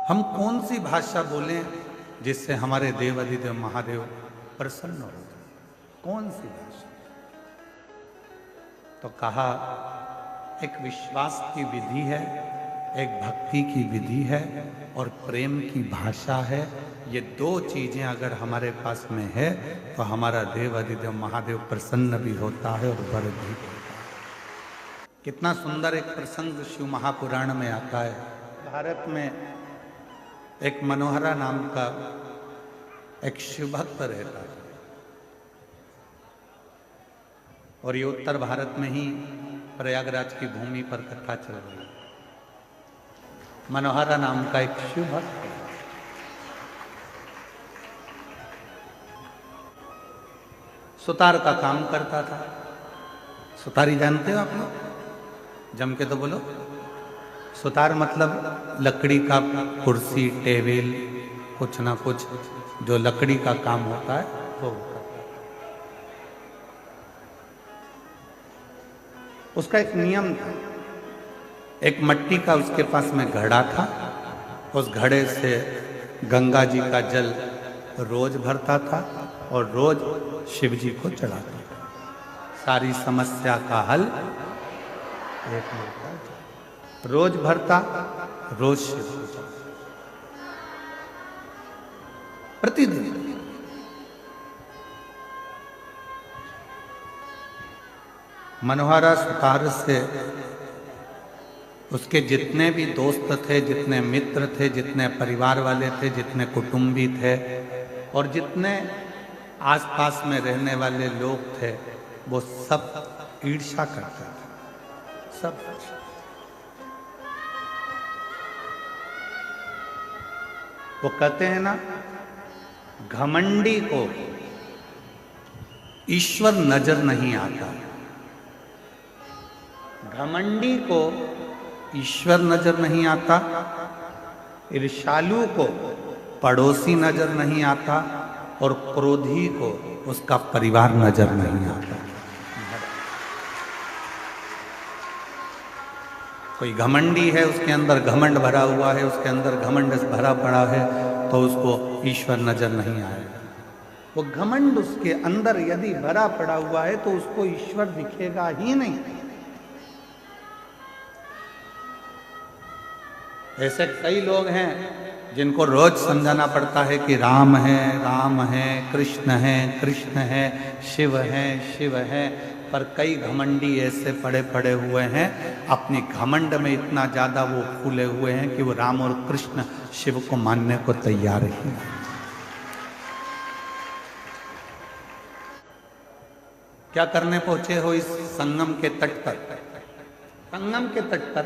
हम कौन सी भाषा बोलें जिससे हमारे देव अधिदेव महादेव प्रसन्न हो जाए? कौन सी भाषा? तो कहा एक विश्वास की विधि है, एक भक्ति की विधि है और प्रेम की भाषा है। ये दो चीजें अगर हमारे पास में है तो हमारा देव अधिदेव महादेव प्रसन्न भी होता है और वर भी देता है। कितना सुंदर एक प्रसंग शिव महापुराण में आता है। भारत में एक मनोहरा नाम का एक शिव भक्त रहता था और ये उत्तर भारत में ही प्रयागराज की भूमि पर कथा चल रही है। मनोहरा नाम का एक शिव भक्त है। सुतार का काम करता था। सुतारी जानते हो आप लोग? जम के तो बोलो। सुतार मतलब लकड़ी का कुर्सी टेबल कुछ ना कुछ जो लकड़ी का काम होता है वो करता है। उसका एक नियम था। एक मट्टी का उसके पास में घड़ा था। उस घड़े से गंगा जी का जल रोज भरता था और रोज शिव जी को चढ़ाता था। सारी समस्या का हल एक मिलता है। रोज भरता, रोज शिव को चढ़ाता, प्रतिदिन। मनोहरा सुतार से उसके जितने भी दोस्त थे, जितने मित्र थे, जितने परिवार वाले थे, जितने कुटुंबी थे और जितने आसपास में रहने वाले लोग थे, वो सब ईर्ष्या करते थे। सब वो कहते हैं ना, घमंडी को ईश्वर नजर नहीं आता। घमंडी को ईश्वर नजर नहीं आता, ईर्ष्यालु को पड़ोसी नजर नहीं आता और क्रोधी को उसका परिवार नजर नहीं आता। कोई घमंडी है, उसके अंदर घमंड भरा हुआ है, उसके अंदर घमंड भरा पड़ा है, तो उसको ईश्वर नजर नहीं आएगा। वो घमंड उसके अंदर यदि भरा पड़ा हुआ है तो उसको ईश्वर दिखेगा ही नहीं। ऐसे कई लोग हैं जिनको रोज समझाना पड़ता है कि राम है, कृष्ण है, शिव है, पर कई घमंडी ऐसे पड़े हुए हैं, अपनी घमंड में इतना ज्यादा वो फूले हुए हैं कि वो राम और कृष्ण शिव को मानने को तैयार ही नहीं। क्या करने पहुंचे हो इस संगम के तट पर? संगम के तट पर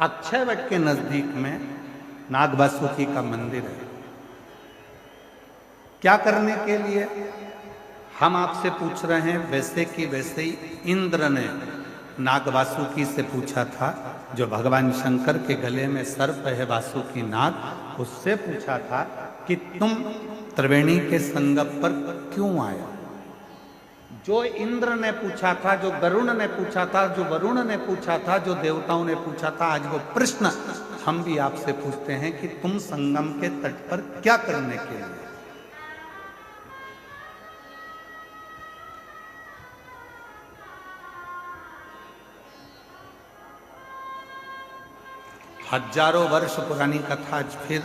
अक्षयवट के नजदीक में नागवासुकी का मंदिर है। क्या करने के लिए हम आपसे पूछ रहे हैं? वैसे कि वैसे ही इंद्र ने नागवासुकी से पूछा था, जो भगवान शंकर के गले में सर्प है वासुकी नाग, उससे पूछा था कि तुम त्रिवेणी के संगम पर क्यों आए? जो इंद्र ने पूछा था, जो गरुण ने पूछा था, जो वरुण ने पूछा था, जो देवताओं ने पूछा था, आज वो प्रश्न हम भी आपसे पूछते हैं कि तुम संगम के तट पर क्या करने के लिए? हजारों वर्ष पुरानी कथा आज फिर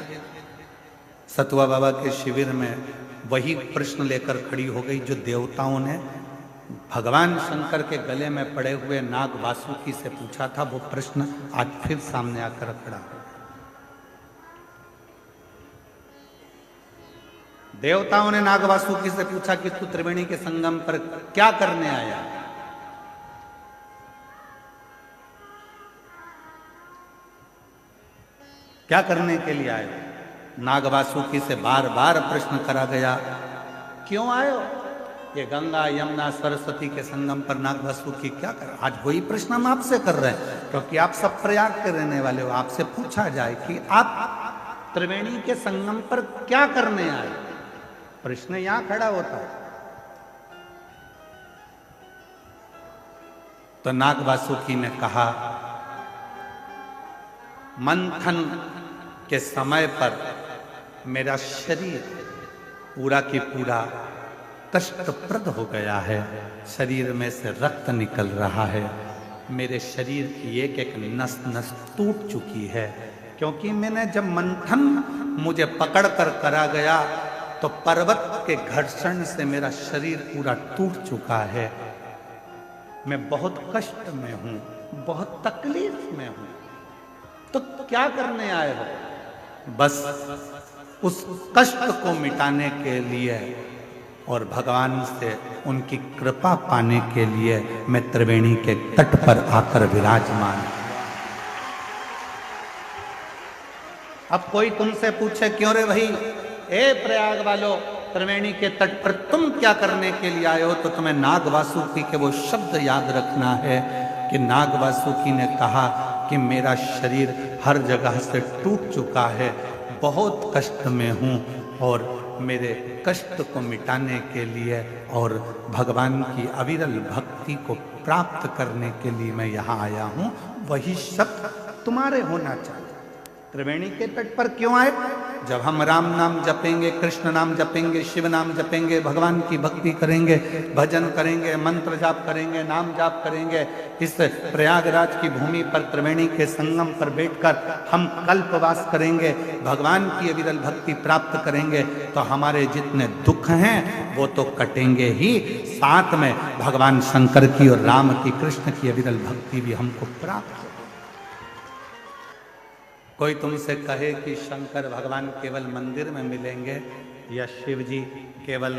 सतुआ बाबा के शिविर में वही प्रश्न लेकर खड़ी हो गई, जो देवताओं ने भगवान शंकर के गले में पड़े हुए नाग वासुकी से पूछा था। वो प्रश्न आज फिर सामने आकर खड़ा हो। देवताओं ने नाग वासुकी से पूछा कि तू त्रिवेणी के संगम पर क्या करने आया? क्या करने के लिए आए? नाग वासुकी से बार बार प्रश्न करा गया, क्यों आयो? ये गंगा यमुना सरस्वती के संगम पर नाग वासुकी क्या कर? आज वही प्रश्न हम आपसे कर रहे हैं, क्योंकि आप सब प्रयाग के रहने वाले हो। आपसे पूछा जाए कि आप त्रिवेणी के संगम पर क्या करने आए, प्रश्न यहां खड़ा होता है। तो नाग वासुकी ने कहा, मंथन कि समय पर मेरा शरीर पूरा की पूरा कष्टप्रद हो गया है, शरीर में से रक्त निकल रहा है, मेरे शरीर की एक एक नस नस टूट चुकी है, क्योंकि मैंने जब मंथन मुझे पकड़ कर करा गया तो पर्वत के घर्षण से मेरा शरीर पूरा टूट चुका है। मैं बहुत कष्ट में हूं, बहुत तकलीफ में हूं। तो क्या करने आए हो? बस उस कष्ट को मिटाने के लिए और भगवान से उनकी कृपा पाने के लिए मैं त्रिवेणी के तट पर आकर विराजमान। अब कोई तुमसे पूछे क्यों रे भाई, ए प्रयाग वालों, त्रिवेणी के तट पर तुम क्या करने के लिए आए हो, तो तुम्हें नाग वासुकी के वो शब्द याद रखना है कि नाग वासुकी ने कहा कि मेरा शरीर हर जगह से टूट चुका है, बहुत कष्ट में हूँ, और मेरे कष्ट को मिटाने के लिए और भगवान की अविरल भक्ति को प्राप्त करने के लिए मैं यहाँ आया हूँ। वही शब्द तुम्हारे होना चाहिए। त्रिवेणी के तट पर क्यों आए? जब हम राम नाम जपेंगे, कृष्ण नाम जपेंगे, शिव नाम जपेंगे, भगवान की भक्ति करेंगे, भजन करेंगे, मंत्र जाप करेंगे, नाम जाप करेंगे, इस प्रयागराज की भूमि पर त्रिवेणी के संगम पर बैठकर हम कल्पवास करेंगे, भगवान की अविरल भक्ति प्राप्त करेंगे, तो हमारे जितने दुख हैं वो तो कटेंगे ही, साथ में भगवान शंकर की और राम की, कृष्ण की अविरल भक्ति भी हमको प्राप्त हो। कोई तुमसे कहे कि शंकर भगवान केवल मंदिर में मिलेंगे, या शिव जी केवल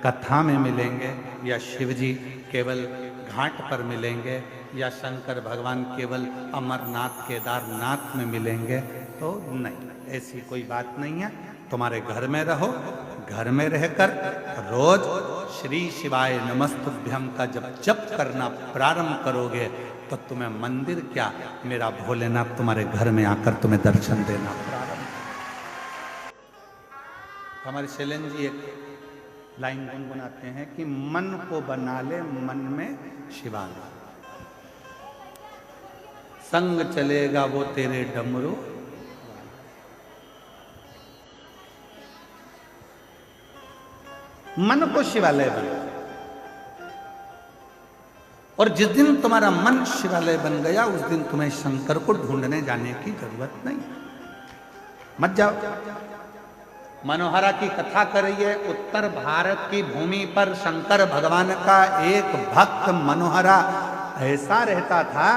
कथा में मिलेंगे, या शिव जी केवल घाट पर मिलेंगे, या शंकर भगवान केवल अमरनाथ केदारनाथ में मिलेंगे, तो नहीं, ऐसी कोई बात नहीं है। तुम्हारे घर में रहो, घर में रहकर रोज श्री शिवाय नमस्तुभ्यम का जब जप करना प्रारंभ करोगे तो तुम्हें मंदिर क्या, मेरा भोलेनाथ तुम्हारे घर में आकर तुम्हें दर्शन देना प्रारंभ। हमारे शैलेंद्र जी एक लाइन गुनगुनाते हैं कि मन को बना ले मन में शिवालय, संग चलेगा वो तेरे डमरू। मन को शिवालय बना, और जिस दिन तुम्हारा मन शिवालय बन गया उस दिन तुम्हें शंकर को ढूंढने जाने की जरूरत नहीं। मत जाओ। मनोहरा की कथा करिए। उत्तर भारत की भूमि पर शंकर भगवान का एक भक्त मनोहरा ऐसा रहता था,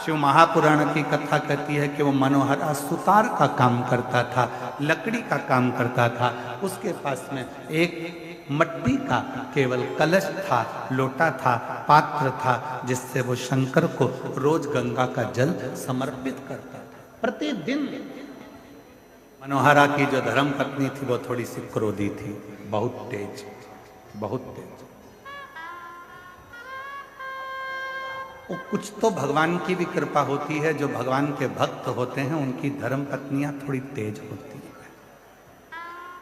शिव महापुराण की कथा कहती है कि वो मनोहरा सुतार का काम करता था, लकड़ी का काम करता था। उसके पास में एक मट्टी का केवल कलश था, लोटा था, पात्र था, जिससे वो शंकर को रोज गंगा का जल समर्पित करता था प्रतिदिन। मनोहरा की जो धर्म पत्नी थी वो थोड़ी सी क्रोधी थी, बहुत तेज, बहुत तेज। वो कुछ तो भगवान की भी कृपा होती है, जो भगवान के भक्त होते हैं उनकी धर्म पत्नियां थोड़ी तेज होती है।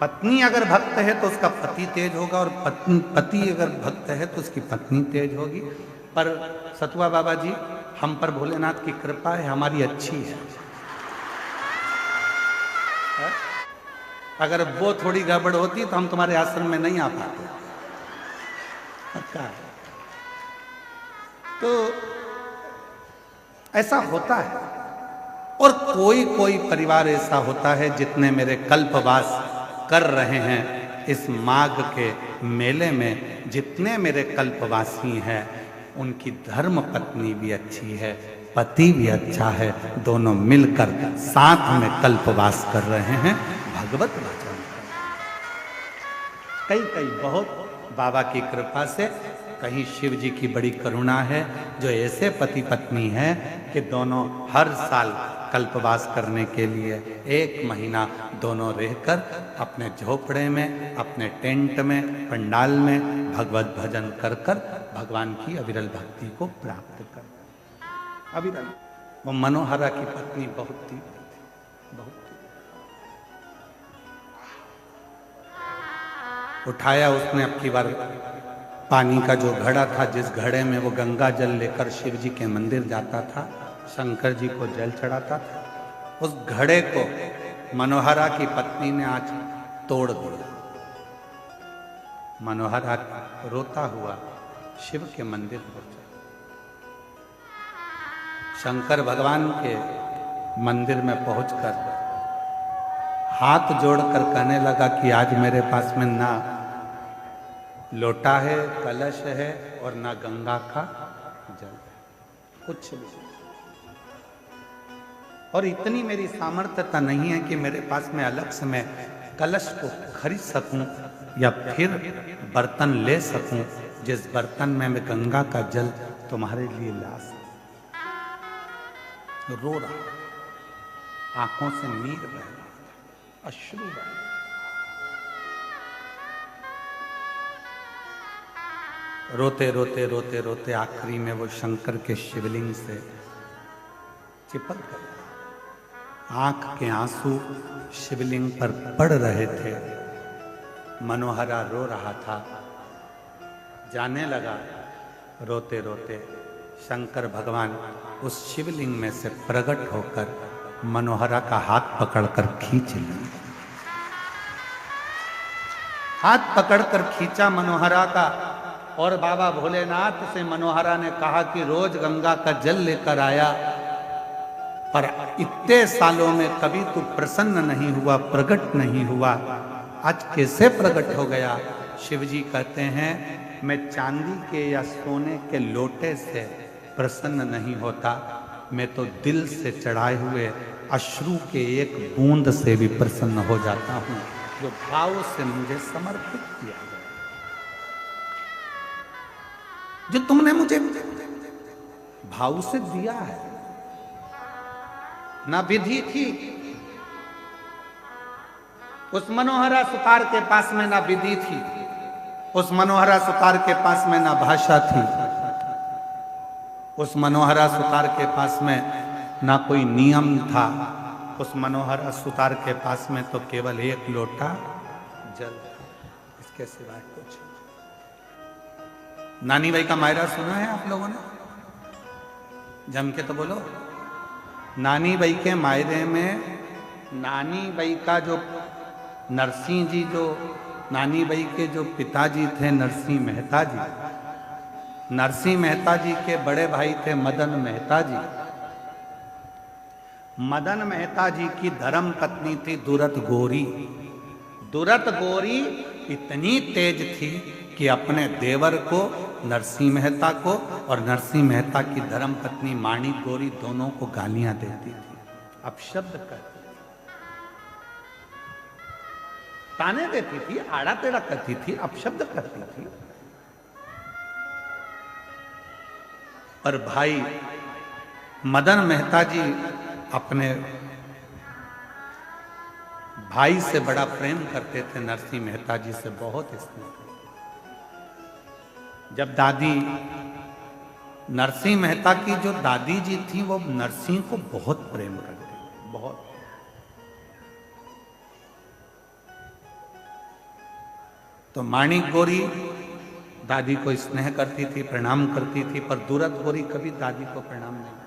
पत्नी अगर भक्त है तो उसका पति तेज होगा, और पति अगर भक्त है तो उसकी पत्नी तेज होगी। पर सतुआ बाबा जी, हम पर भोलेनाथ की कृपा है, हमारी अच्छी है। अगर वो थोड़ी गड़बड़ होती तो हम तुम्हारे आश्रम में नहीं आ पाते। पक्का है। तो ऐसा होता है। और कोई कोई परिवार ऐसा होता है जितने मेरे कल्पवास कर रहे हैं इस माघ के मेले में, जितने मेरे कल्पवासी हैं उनकी धर्म पत्नी भी अच्छी है, पति भी अच्छा है, दोनों मिलकर साथ में कल्पवास कर रहे हैं, भगवत भजन। कई बहुत बाबा की कृपा से, कहीं शिव जी की बड़ी करुणा है, जो ऐसे पति पत्नी हैं कि दोनों हर साल कल्पवास करने के लिए 1 महीना दोनों रहकर अपने झोपड़े में, अपने टेंट में, पंडाल में भगवत भजन कर कर भगवान की अविरल भक्ति को प्राप्त कर। अविरल। वो मनोहरा की पत्नी बहुत थी, बहुत थी। उठाया उसने अब की बार पानी का जो घड़ा था, जिस घड़े में वो गंगा जल लेकर शिव जी के मंदिर जाता था, शंकर जी को जल चढ़ाता था, उस घड़े को मनोहरा की पत्नी ने आज तोड़ दिया। मनोहरा रोता हुआ शिव के मंदिर पहुंचा। शंकर भगवान के मंदिर में पहुंचकर हाथ जोड़कर कहने लगा कि आज मेरे पास में ना लोटा है, कलश है और ना गंगा का जल है, कुछ भी। और इतनी मेरी सामर्थ्यता नहीं है कि मेरे पास में अलग से मैं कलश को खरीद सकूं या फिर बर्तन ले सकूं जिस बर्तन में मैं गंगा का जल तुम्हारे लिए ला सकूं। रो रहा, आंखों से नीर बह रहा, अश्रु बह रहा। रोते रोते रोते रोते आखिरी में वो शंकर के शिवलिंग से चिपक गए। आंख के आंसू शिवलिंग पर पड़ रहे थे। मनोहरा रो रहा था। जाने लगा रोते रोते शंकर भगवान उस शिवलिंग में से प्रकट होकर मनोहरा का हाथ पकड़कर खींच लिए। हाथ पकड़कर खींचा मनोहरा का, और बाबा भोलेनाथ से मनोहरा ने कहा कि रोज गंगा का जल लेकर आया, पर इतने सालों में कभी तू प्रसन्न नहीं हुआ, प्रकट नहीं हुआ, आज कैसे प्रकट हो गया? शिवजी कहते हैं मैं चांदी के या सोने के लोटे से प्रसन्न नहीं होता, मैं तो दिल से चढ़ाए हुए अश्रु के एक बूंद से भी प्रसन्न हो जाता हूं, जो भाव से मुझे समर्पित किया गया, जो तुमने मुझे भाव से दिया है। ना विधि थी उस मनोहरा सुतार के पास में, ना विधि थी उस मनोहरा सुतार के पास में, ना भाषा थी उस मनोहरा सुतार के पास में, ना कोई नियम था उस मनोहरा सुतार के पास में, तो केवल एक लोटा जल, इसके सिवाय कुछ। नानी बाई का मायरा सुना है आप लोगों ने? जम के तो बोलो। नानी बाई के मायरे में नानी बाई का जो नरसिंह जी, जो नानी बाई के जो पिताजी थे नरसिंह मेहता जी, नरसिंह मेहता जी के बड़े भाई थे मदन मेहता जी। मदन मेहता जी की धर्म पत्नी थी दुरत गोरी। दुरत गोरी इतनी तेज थी कि अपने देवर को, नरसिंह मेहता को, और नरसिंह मेहता की धर्म पत्नी माणिक गोरी दोनों को गालियां देती थी, अपशब्द करती थी, ताने देती थी, आड़ा टेढ़ा करती थी, अपशब्द करती थी। पर भाई मदन मेहता जी अपने भाई से बड़ा प्रेम करते थे, नरसिंह मेहता जी से बहुत स्नेह करते। जब दादी नरसिंह मेहता की जो दादी जी थी वो नरसिंह को बहुत प्रेम करती, बहुत। तो माणिक गोरी दादी को स्नेह करती थी, प्रणाम करती थी, पर दुरत गोरी कभी दादी को प्रणाम नहीं करती।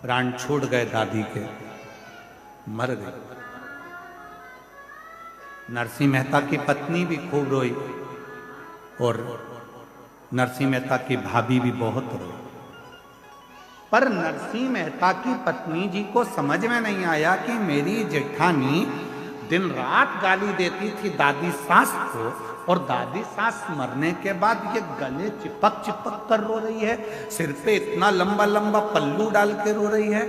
प्राण छूट गए दादी के, मर गई। नरसिंह मेहता की पत्नी भी खूब रोई और नरसिंह मेहता की भाभी भी बहुत रोई। पर नरसिंह मेहता की पत्नी जी को समझ में नहीं आया कि मेरी जेठानी दिन रात गाली देती थी दादी सास को, और दादी सास मरने के बाद ये गले चिपक चिपक कर रो रही है, सिर पे इतना लंबा लंबा पल्लू डाल के रो रही है।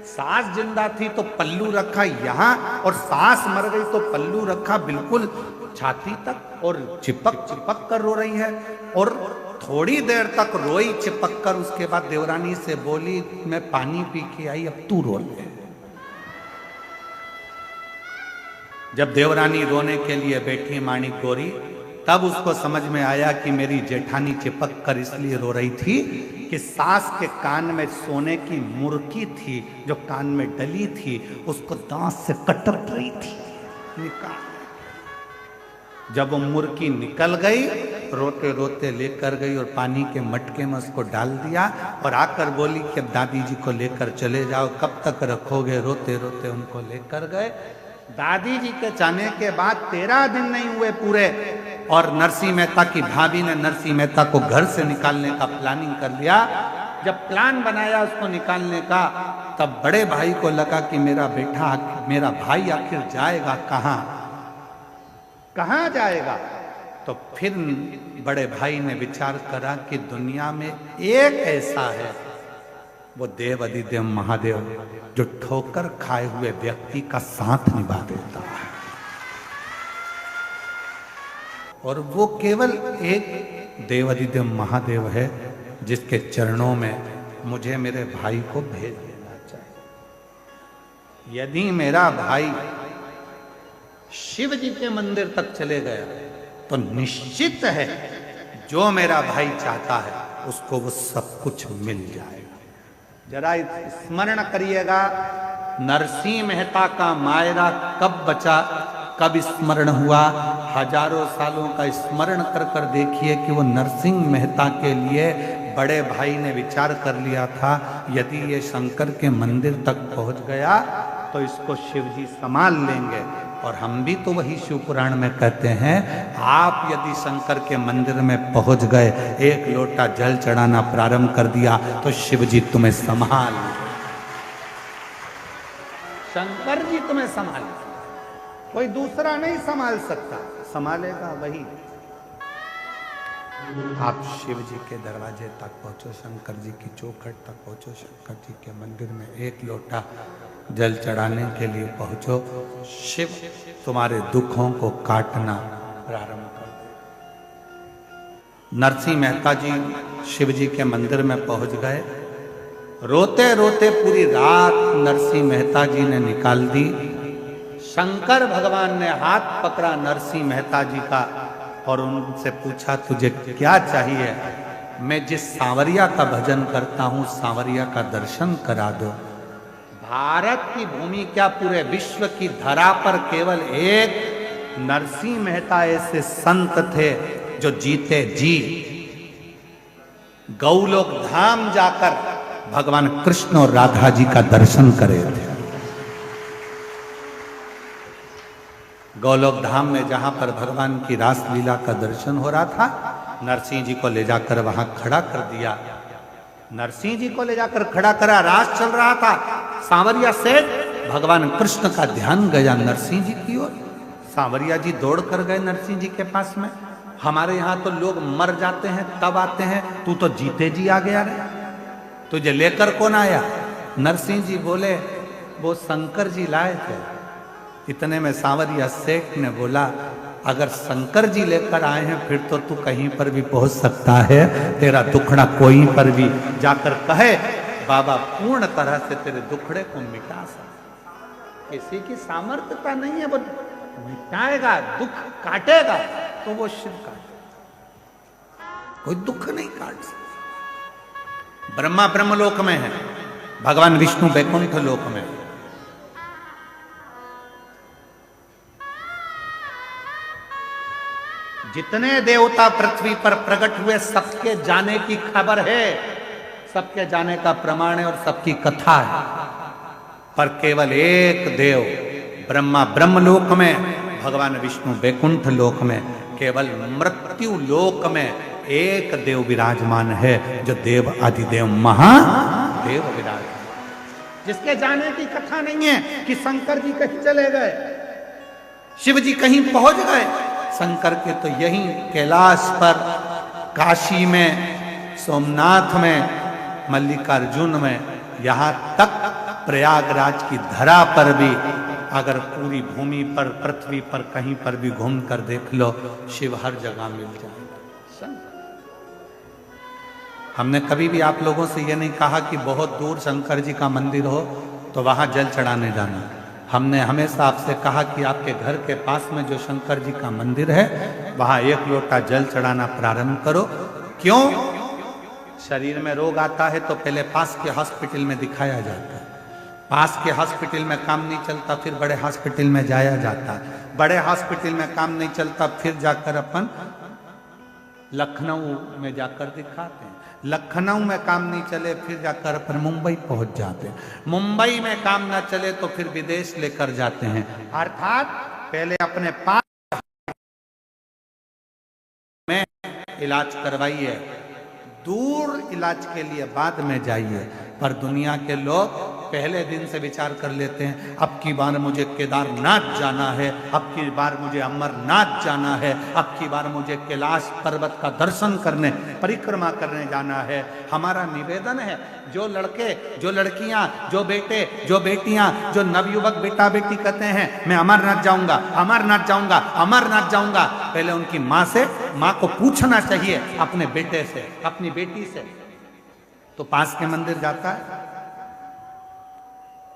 सास जिंदा थी तो पल्लू रखा यहाँ, और सास मर गई तो पल्लू रखा बिल्कुल छाती तक, और चिपक चिपक कर रो रही है। और थोड़ी देर तक रोई चिपक कर, उसके बाद देवरानी से बोली मैं पानी पी के आई, अब तू रो ले। जब देवरानी रोने के लिए बैठी माणिक गोरी, तब उसको समझ में आया कि मेरी जेठानी चिपक कर इसलिए रो रही थी कि सास के कान में सोने की मुर्की थी जो कान में डली थी, उसको दांत से कटक रही थी, निकाल। जब वो मुर्गी निकल गई, रोते रोते लेकर गई और पानी के मटके में उसको डाल दिया और आकर बोली कि अब दादी जी को लेकर चले जाओ, कब तक रखोगे? रोते रोते उनको लेकर गए। दादी जी के जाने के बाद 13 दिन नहीं हुए पूरे, और नरसिंह मेहता की भाभी ने नरसिंह मेहता को घर से निकालने का प्लानिंग कर लिया। जब प्लान बनाया उसको निकालने का, तब बड़े भाई को लगा कि मेरा बेटा, मेरा भाई आखिर जाएगा कहाँ, कहाँ जाएगा? तो फिर बड़े भाई ने विचार करा कि दुनिया में एक ऐसा है, वो देव अधिदेव महादेव, जो ठोकर खाए हुए व्यक्ति का साथ निभा देता है, और वो केवल एक देव अधिदेव महादेव है जिसके चरणों में मुझे मेरे भाई को भेज देना चाहिए। यदि मेरा भाई शिव जी के मंदिर तक चले गया तो निश्चित है जो मेरा भाई चाहता है उसको वो सब कुछ मिल जाएगा। जरा स्मरण करिएगा, नरसिंह मेहता का मायरा कब बचा, कब स्मरण हुआ? हजारों सालों का स्मरण कर कर देखिए कि वो नरसिंह मेहता के लिए बड़े भाई ने विचार कर लिया था, यदि ये शंकर के मंदिर तक पहुंच गया तो इसको शिव जी संभाल लेंगे। और हम भी तो वही शिव पुराण में कहते हैं, आप यदि शंकर के मंदिर में पहुंच गए, एक लोटा जल चढ़ाना प्रारंभ कर दिया तो शिव जी तुम्हें संभाल, शंकर जी तुम्हें संभाल, कोई दूसरा नहीं संभाल सकता, संभालेगा वही। आप शिव जी के दरवाजे तक पहुंचो, शंकर जी की चौखट तक पहुंचो, शंकर जी के मंदिर में एक लोटा जल चढ़ाने के लिए पहुंचो, शिव तुम्हारे दुखों को काटना प्रारंभ कर दे। नरसिंह मेहता जी शिव जी के मंदिर में पहुंच गए। रोते रोते पूरी रात नरसिंह मेहता जी ने निकाल दी। शंकर भगवान ने हाथ पकड़ा नरसिंह मेहता जी का और उनसे पूछा, तुझे क्या चाहिए? मैं जिस सांवरिया का भजन करता हूं, सांवरिया का दर्शन करा दो। भारत की भूमि क्या, पूरे विश्व की धरा पर केवल एक नरसिंह मेहता ऐसे संत थे जो जीते जी गौलोक धाम जाकर भगवान कृष्ण और राधा जी का दर्शन करे थे। गौलोक धाम में जहां पर भगवान की रास लीला का दर्शन हो रहा था, नरसिंह जी को ले जाकर वहां खड़ा कर दिया। नरसिंह जी को ले जाकर खड़ा करा, रास चल रहा था। सांवरिया सेठ, भगवान कृष्ण का ध्यान गया नरसिंह जी की ओर। सांवरिया जी दौड़ कर गए नरसिंह जी के पास में। हमारे यहाँ तो लोग मर जाते हैं तब आते हैं, तू तो जीते जी आ गया रे, तुझे लेकर कौन आया? नरसिंह जी बोले, वो शंकर जी लाए थे। इतने में सांवरिया सेठ ने बोला, अगर शंकर जी लेकर आए हैं फिर तो तू कहीं पर भी पहुंच सकता है, तेरा दुखड़ा कोई पर भी जाकर कहे, बाबा पूर्ण तरह से तेरे दुखड़े को मिटा सकता। किसी की सामर्थ्यता नहीं है, वो मिटाएगा, दुख काटेगा तो वो शिव काटेगा, कोई दुख नहीं काट सकता। ब्रह्मा ब्रह्मलोक में है, भगवान विष्णु वैकुंठ लोक में। जितने देवता पृथ्वी पर प्रकट हुए सबके जाने की खबर है, सबके जाने का प्रमाण है और सबकी कथा है, पर केवल एक देव ब्रह्मा ब्रह्मलोक में, भगवान विष्णु वैकुंठ लोक में, केवल मृत्यु लोक में एक देव विराजमान है, जो देव आदिदेव महादेव विराजमान, जिसके जाने की कथा नहीं है कि शंकर जी कहीं चले गए, शिव जी कहीं पहुंच गए। शंकर के तो यहीं कैलाश पर, काशी में, सोमनाथ में, मल्लिकार्जुन में, यहाँ तक प्रयागराज की धरा पर भी, अगर पूरी भूमि पर, पृथ्वी पर कहीं पर भी घूम कर देख लो, शिव हर जगह मिल जाएगा। हमने कभी भी आप लोगों से ये नहीं कहा कि बहुत दूर शंकर जी का मंदिर हो तो वहां जल चढ़ाने जाना। हमने हमेशा आपसे कहा कि आपके घर के पास में जो शंकर जी का मंदिर है, वहां एक लोटा जल चढ़ाना प्रारंभ करो। क्यों? शरीर में रोग आता है तो पहले पास के हॉस्पिटल में दिखाया जाता है, पास के हॉस्पिटल में काम नहीं चलता फिर बड़े हॉस्पिटल में जाया जाता, बड़े हॉस्पिटल में काम नहीं चलता फिर जाकर अपन लखनऊ में जाकर दिखाते हैं, लखनऊ में काम नहीं चले फिर जाकर अपन मुंबई पहुंच जाते हैं, मुंबई में काम ना चले तो फिर विदेश लेकर जाते हैं। अर्थात पहले अपने पास में इलाज करवाइए, दूर इलाज के लिए बाद में जाइए। पर दुनिया के लोग पहले दिन से विचार कर लेते हैं अब की बार मुझे केदारनाथ जाना है, अब की बार मुझे अमरनाथ जाना है, अब की बार मुझे कैलाश पर्वत का दर्शन करने परिक्रमा करने जाना है। हमारा निवेदन है जो लड़के जो लड़कियां जो बेटे जो बेटियां जो नवयुवक बेटा बेटी कहते हैं मैं अमरनाथ जाऊंगा अमरनाथ जाऊंगा अमरनाथ जाऊंगा, पहले उनकी माँ से माँ को पूछना चाहिए अपने बेटे से अपनी बेटी से। तो पास के मंदिर जाता है,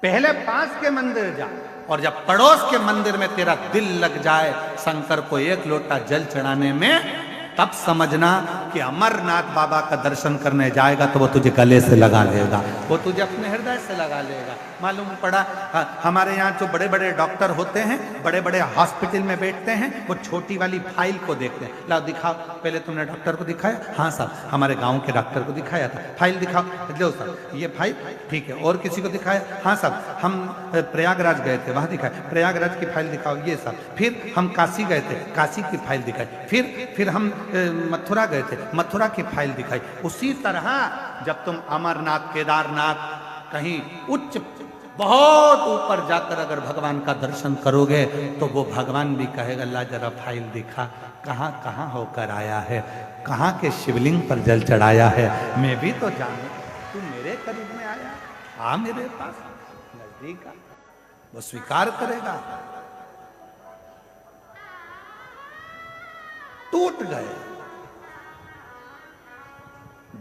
पहले पास के मंदिर जा, और जब पड़ोस के मंदिर में तेरा दिल लग जाए शंकर को एक लोटा जल चढ़ाने में, तब समझना कि अमरनाथ बाबा का दर्शन करने जाएगा तो वो तुझे गले से लगा लेगा, वो तुझे अपने हृदय से लगा लेगा। मालूम पड़ा हमारे यहाँ जो बड़े बड़े डॉक्टर होते हैं बड़े बड़े हॉस्पिटल में बैठते हैं वो छोटी वाली फाइल को देखते हैं, लाओ दिखाओ, पहले तुमने डॉक्टर को दिखाया, हाँ साहब हमारे गांव के डॉक्टर को दिखाया था, फाइल दिखाओ, लो साहब ये फाइल ठीक है, और किसी को दिखाया, हाँ साहब हम प्रयागराज गए थे वहां दिखाए, प्रयागराज की फाइल दिखाओ ये साहब, फिर हम काशी गए थे काशी की फाइल दिखाई, फिर हम मथुरा गए थे मथुरा की फाइल दिखाई। उसी तरह जब तुम अमरनाथ केदारनाथ कहीं उच्च बहुत ऊपर जाकर अगर भगवान का दर्शन करोगे तो वो भगवान भी कहेगा ला जरा फाइल दिखा, कहाँ कहाँ होकर आया है, कहाँ के शिवलिंग पर जल चढ़ाया है, मैं भी तो जानू, तू मेरे करीब में आया, आ मेरे पास नजदीक आ, वो स्वीकार करेगा। टूट गए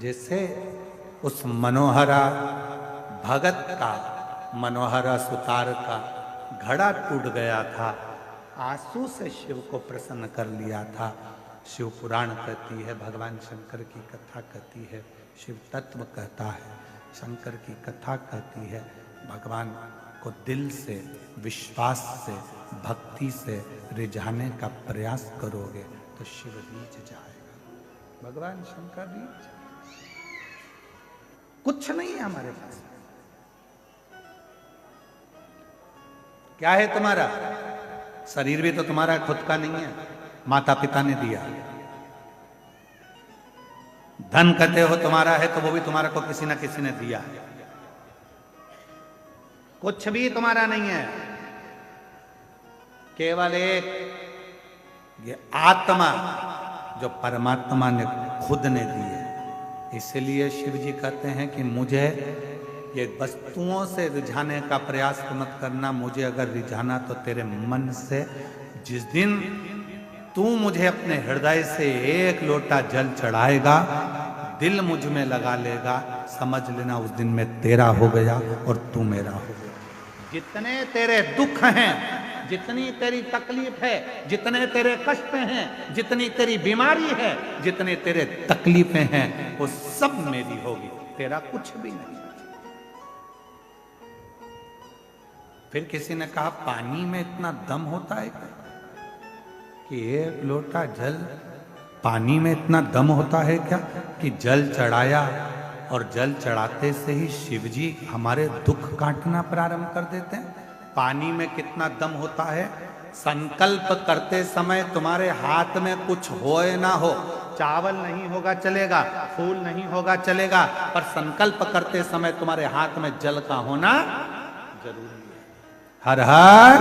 जैसे उस मनोहरा भगत का मनोहरा सुतार का घड़ा टूट गया था, आंसू से शिव को प्रसन्न कर लिया था। शिव पुराण कहती है, भगवान शंकर की कथा कहती है, शिव तत्व कहता है, शंकर की कथा कहती है। भगवान को दिल से विश्वास से भक्ति से रिझाने का प्रयास करोगे तो शिव रीझ जाएगा, भगवान शंकर रीझ। कुछ नहीं है हमारे पास, क्या है तुम्हारा? शरीर भी तो तुम्हारा खुद का नहीं है, माता पिता ने दिया। धन कहते हो तुम्हारा है तो वो भी तुम्हारा को किसी ना किसी ने दिया है, कुछ भी तुम्हारा नहीं है, केवल एक ये आत्मा जो परमात्मा ने खुद ने दी है। इसलिए शिव जी कहते हैं कि मुझे ये वस्तुओं से रिझाने का प्रयास मत करना, मुझे अगर रिझाना तो तेरे मन से। जिस दिन तू मुझे अपने हृदय से एक लोटा जल चढ़ाएगा, दिल मुझ में लगा लेगा, समझ लेना उस दिन मैं तेरा हो गया और तू मेरा हो गया। जितने तेरे दुख हैं, जितनी तेरी तकलीफ है, जितने तेरे कष्ट हैं, जितनी तेरी बीमारी है, जितने तेरे तकलीफें हैं, वो सब मेरी होगी, तेरा कुछ भी नहीं। फिर किसी ने कहा पानी में इतना दम होता है कि एक लोटा जल, पानी में इतना दम होता है क्या कि जल चढ़ाया और जल चढ़ाते से ही शिव जी हमारे दुख काटना प्रारंभ कर देते हैं। पानी में कितना दम होता है, संकल्प करते समय तुम्हारे हाथ में कुछ हो ना हो, चावल नहीं होगा चलेगा, फूल नहीं होगा चलेगा, पर संकल्प करते समय तुम्हारे हाथ में जल का होना जरूरी है। हर हर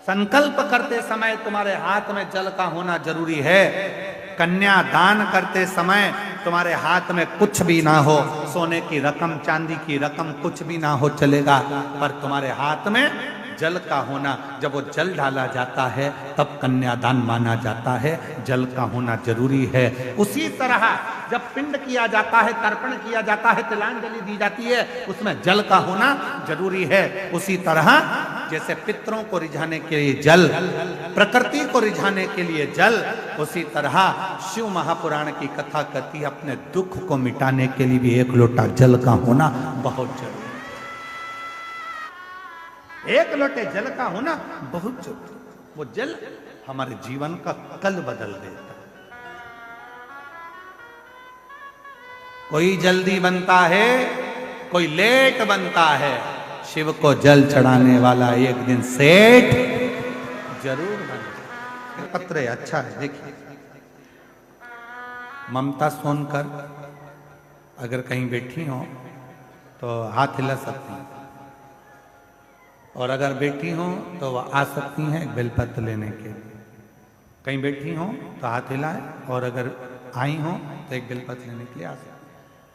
संकल्प करते समय तुम्हारे हाथ में जल का होना जरूरी है। कन्यादान करते समय तुम्हारे हाथ में कुछ भी ना हो, सोने की रकम चांदी की रकम कुछ भी ना हो चलेगा, पर तुम्हारे हाथ में जल का होना, जब वो जल डाला जाता है तब कन्यादान माना जाता है, जल का होना जरूरी है। उसी तरह जब पिंड किया जाता है, तर्पण किया जाता है, तिलांजलि दी जाती है, उसमें जल का होना जरूरी है। उसी तरह जैसे पितरों को रिझाने के लिए जल, प्रकृति को रिझाने के लिए जल, उसी तरह शिव महापुराण की कथा कहती है अपने दुख को मिटाने के लिए भी एक लोटा जल का होना बहुत जरूरी है। एक लोटे जल का होना बहुत जरूरी। वो जल हमारे जीवन का कल बदल देता। कोई जल्दी बनता है, कोई लेट बनता है। शिव को जल चढ़ाने वाला एक दिन सेठ जरूर बने। पत्र है, अच्छा है, देखिए। ममता सोनकर अगर कहीं बैठी हो तो हाथ हिला सकती हैं, और अगर बैठी हो तो वह आ सकती हैं एक बेलपत्र लेने के लिए। कहीं बैठी हो तो हाथ हिलाए, और अगर आई हो तो एक बेलपत्र लेने के लिए आ सकती।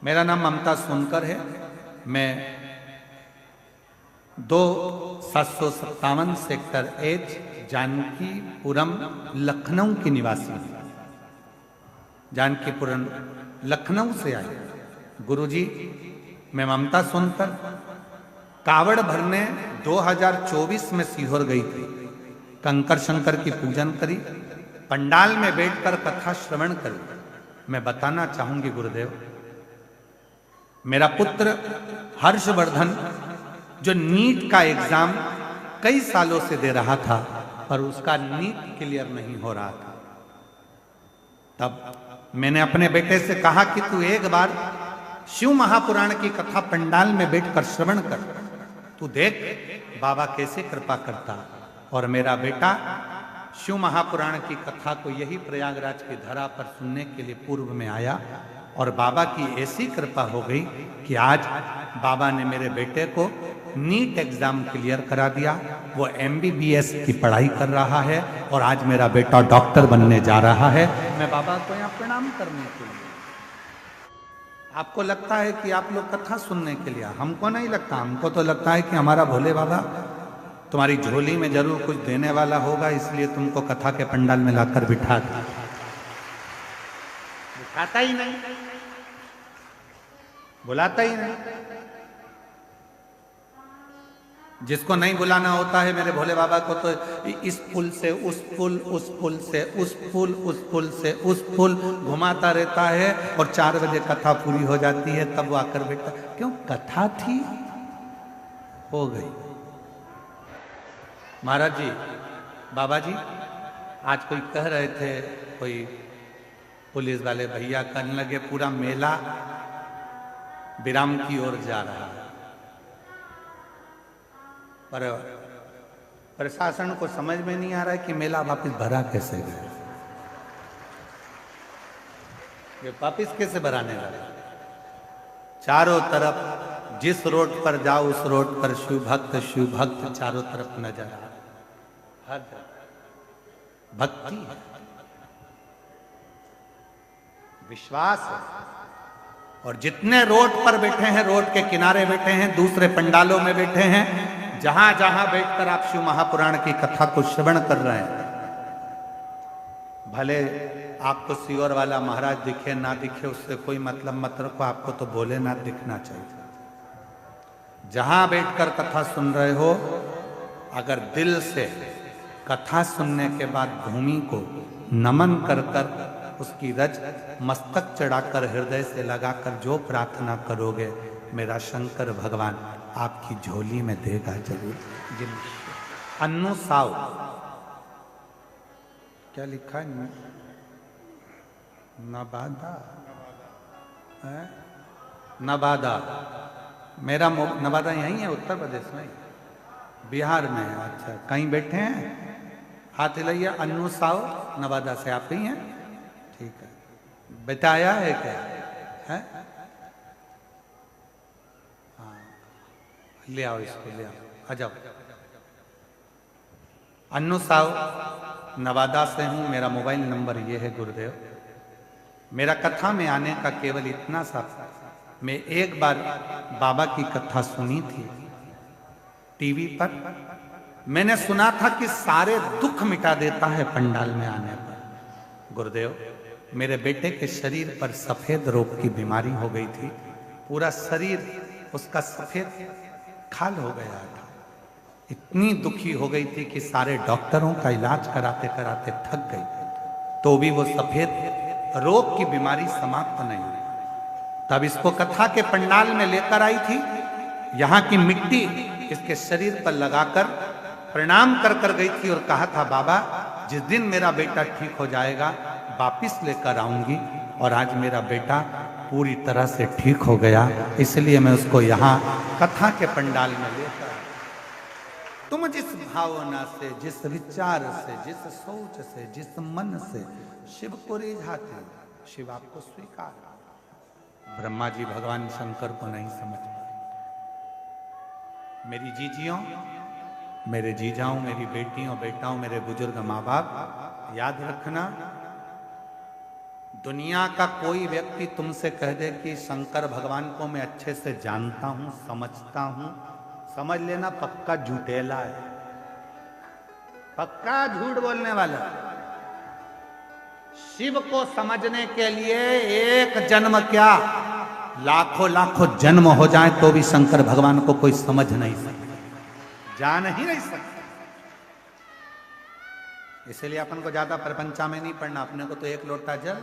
मेरा नाम ममता सोनकर है। मैं 2757 सेक्टर एच जानकीपुरम लखनऊ की निवासी हूँ। जानकीपुरम लखनऊ से आई। गुरुजी, मैं ममता सोनकर कावड़ भरने 2024 में सीहोर गई थी। कंकर शंकर की पूजन करी, पंडाल में बैठकर कथा श्रवण करी। मैं बताना चाहूंगी गुरुदेव, मेरा पुत्र हर्षवर्धन जो नीट का एग्जाम कई सालों से दे रहा था, पर उसका नीट क्लियर नहीं हो रहा था। तब मैंने अपने बेटे से कहा कि तू एक बार शिव महापुराण की कथा पंडाल में बैठकर श्रवण कर, तू देख बाबा कैसे कृपा करता। और मेरा बेटा शिव महापुराण की कथा को यही प्रयागराज की धरा पर सुनने के लिए पूर्व में आया, और बाबा की ऐसी कृपा हो गई कि आज बाबा ने मेरे बेटे को नीट एग्जाम क्लियर करा दिया। वो MBBS की पढ़ाई कर रहा है, और आज मेरा बेटा डॉक्टर बनने जा रहा है। मैं बाबा को यहाँ प्रणाम करने के लिए। आपको लगता है कि आप लोग कथा सुनने के लिए, हमको नहीं लगता। हमको तो लगता है कि हमारा भोले बाबा तुम्हारी झोली में जरूर कुछ देने वाला होगा, इसलिए तुमको कथा के पंडाल में लाकर बिठाता ही नहीं, बुलाता ही नहीं। जिसको नहीं बुलाना होता है मेरे भोले बाबा को, तो इस पुल से उस पुल, उस पुल से उस पुल, उस पुल से उस पुल घुमाता रहता है, और 4 बजे कथा पूरी हो जाती है, तब वो आकर बैठता। क्यों? कथा थी, हो गई। महाराज जी, बाबा जी, आज कोई कह रहे थे, कोई पुलिस वाले भैया कहने लगे पूरा मेला विराम की ओर जा रहा है, पर प्रशासन को समझ में नहीं आ रहा है कि मेला वापस भरा कैसे गया, ये वापस कैसे भराने लगा। चारों तरफ जिस रोड पर जाओ उस रोड पर शिव भक्त चारों तरफ नजर आ रहा। हर भक्ति है, विश्वास है। और जितने रोड पर बैठे हैं, रोड के किनारे बैठे हैं, दूसरे पंडालों में बैठे हैं, जहां जहां बैठकर आप शिव महापुराण की कथा को श्रवण कर रहे हैं, भले आपको सीहोर वाला महाराज दिखे ना दिखे, उससे कोई मतलब मत रखो। आपको तो भोलेनाथ दिखना चाहिए। जहां बैठकर कथा सुन रहे हो, अगर दिल से कथा सुनने के बाद भूमि को नमन कर कर उसकी रज मस्तक चढ़ाकर हृदय से लगाकर जो प्रार्थना करोगे, मेरा शंकर भगवान आपकी झोली में देगा जरूर। अन्नू साव, क्या लिखा है? नवादा है? नवादा, मेरा नवादा यहीं है, उत्तर प्रदेश में, बिहार में है। अच्छा, कहीं बैठे हैं? हाथ हिलाइए। अन्नू साव नवादा से आप ही हैं? ठीक है। बेटा आया है क्या? है? हाँ, ले आओ इसको, ले आओ, आ जाओ। अन्नू साव नवादा से हूं, मेरा मोबाइल नंबर ये है गुरुदेव। मेरा कथा में आने का केवल इतना सा, मैं एक बार बाबा की कथा सुनी थी टीवी पर। मैंने सुना था कि सारे दुख मिटा देता है पंडाल में आने पर। गुरुदेव, मेरे बेटे के शरीर पर सफेद रोग की बीमारी हो गई थी, पूरा शरीर उसका सफेद खाल हो गया था। इतनी दुखी हो गई थी कि सारे डॉक्टरों का इलाज कराते कराते थक गई, तो भी वो सफेद रोग की बीमारी समाप्त नहीं हुई। तब इसको कथा के पंडाल में लेकर आई थी। यहाँ की मिट्टी इसके शरीर पर लगाकर प्रणाम कर कर गई थी और कहा था बाबा जिस दिन मेरा बेटा ठीक हो जाएगा वापिस लेकर आऊंगी। और आज मेरा बेटा पूरी तरह से ठीक हो गया, इसलिए मैं उसको यहाँ कथा के पंडाल में लेकर। तुम जिस भावना से, जिस विचार से, जिस सोच से, जिस मन से शिव को रिझाते हो, शिव आपको स्वीकार। ब्रह्मा जी भगवान शंकर को नहीं समझ पाए। मेरी जीजियों, मेरे जीजाओं, मेरी बेटियों बेटाओं, मेरे बुजुर्ग माँ बाप, याद रखना दुनिया का कोई व्यक्ति तुमसे कह दे कि शंकर भगवान को मैं अच्छे से जानता हूं, समझता हूं, समझ लेना पक्का झूठेला है, पक्का झूठ बोलने वाला। शिव को समझने के लिए एक जन्म क्या लाखों लाखों जन्म हो जाए तो भी शंकर भगवान को कोई समझ नहीं सकता, जान ही नहीं सकता। इसलिए अपन को ज्यादा प्रपंचा में नहीं पड़ना, अपने को तो एक लोटा जल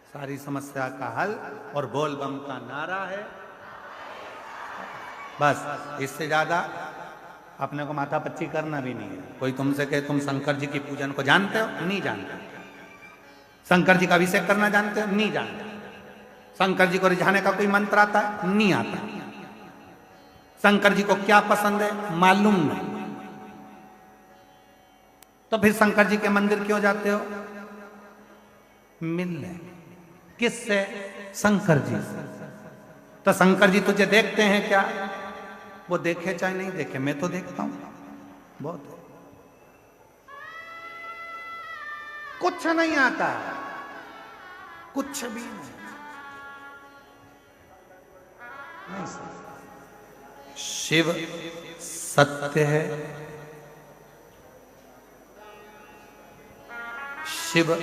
सारी समस्या का हल और बोल बम का नारा है, बस। इससे ज्यादा अपने को माथा पच्ची करना भी नहीं है। कोई तुमसे कहे तुम शंकर जी की पूजन को जानते हो, नहीं जानते। शंकर जी का अभिषेक करना जानते हो, नहीं जानते। शंकर जी को रिझाने का कोई मंत्र आता है, नहीं आता। शंकर जी को क्या पसंद है, मालूम नहीं। तो फिर शंकर जी के मंदिर क्यों जाते हो, मिलने। किससे, शंकर जी से। तो शंकर जी तुझे देखते हैं क्या, वो देखे चाहे नहीं देखे, मैं तो देखता हूं बहुत। कुछ नहीं आता, कुछ भी नहीं। शिव सत्य है, शिव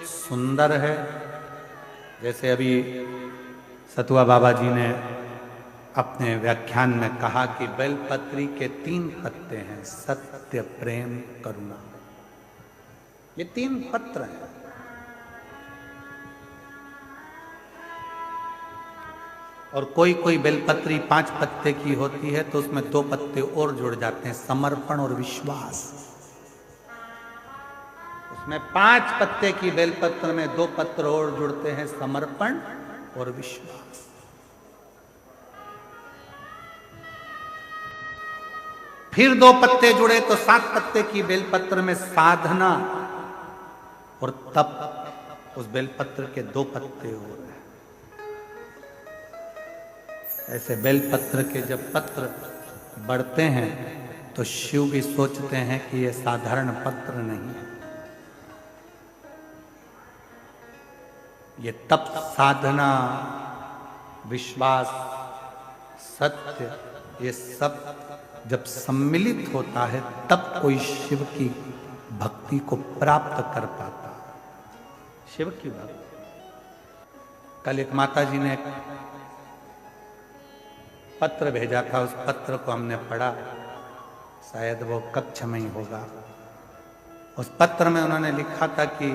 सुंदर है। जैसे अभी सतुआ बाबा जी ने अपने व्याख्यान में कहा कि बेलपत्री के 3 पत्ते हैं, सत्य, प्रेम, करुणा। ये 3 पत्र हैं। और कोई कोई बेलपत्री 5 पत्ते की होती है तो उसमें 2 पत्ते और जुड़ जाते हैं, समर्पण और विश्वास। उसमें 5 पत्ते की बेलपत्र में 2 पत्र और जुड़ते हैं, समर्पण और विश्वास। फिर 2 पत्ते जुड़े तो 7 पत्ते की बेलपत्र में साधना और तप। उस बेलपत्र के 2 पत्ते और हैं। ऐसे बेलपत्र के जब पत्र बढ़ते हैं तो शिव भी सोचते हैं कि ये साधारण पत्र नहीं है, ये तप, साधना, विश्वास, सत्य, ये सब जब सम्मिलित होता है तब कोई शिव की भक्ति को प्राप्त कर पाता। शिव की भक्ति। कल एक माता जी ने पत्र भेजा था, उस पत्र को हमने पढ़ा, शायद वो कक्ष में ही होगा। उस पत्र में उन्होंने लिखा था कि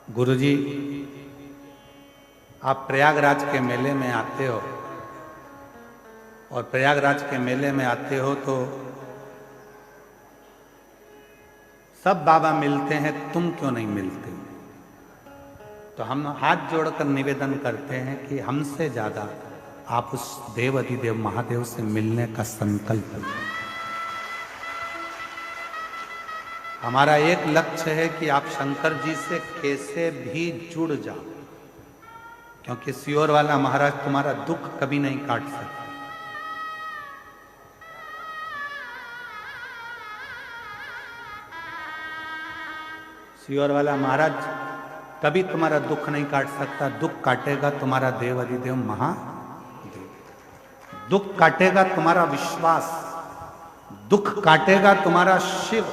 गुरुजी, आप प्रयागराज के मेले में आते हो और प्रयागराज के मेले में आते हो तो सब बाबा मिलते हैं, तुम क्यों नहीं मिलते? तो हम हाथ जोड़कर निवेदन करते हैं कि हमसे ज्यादा आप उस देव अधिदेव महादेव से मिलने का संकल्प लें। हमारा एक लक्ष्य है कि आप शंकर जी से कैसे भी जुड़ जाओ, क्योंकि सियोर वाला महाराज तुम्हारा दुख कभी नहीं काट सकता। सियोर वाला महाराज कभी तुम्हारा दुख नहीं काट सकता। दुख काटेगा तुम्हारा देव अधिदेव महादेव, दुख काटेगा तुम्हारा विश्वास, दुख काटेगा तुम्हारा शिव,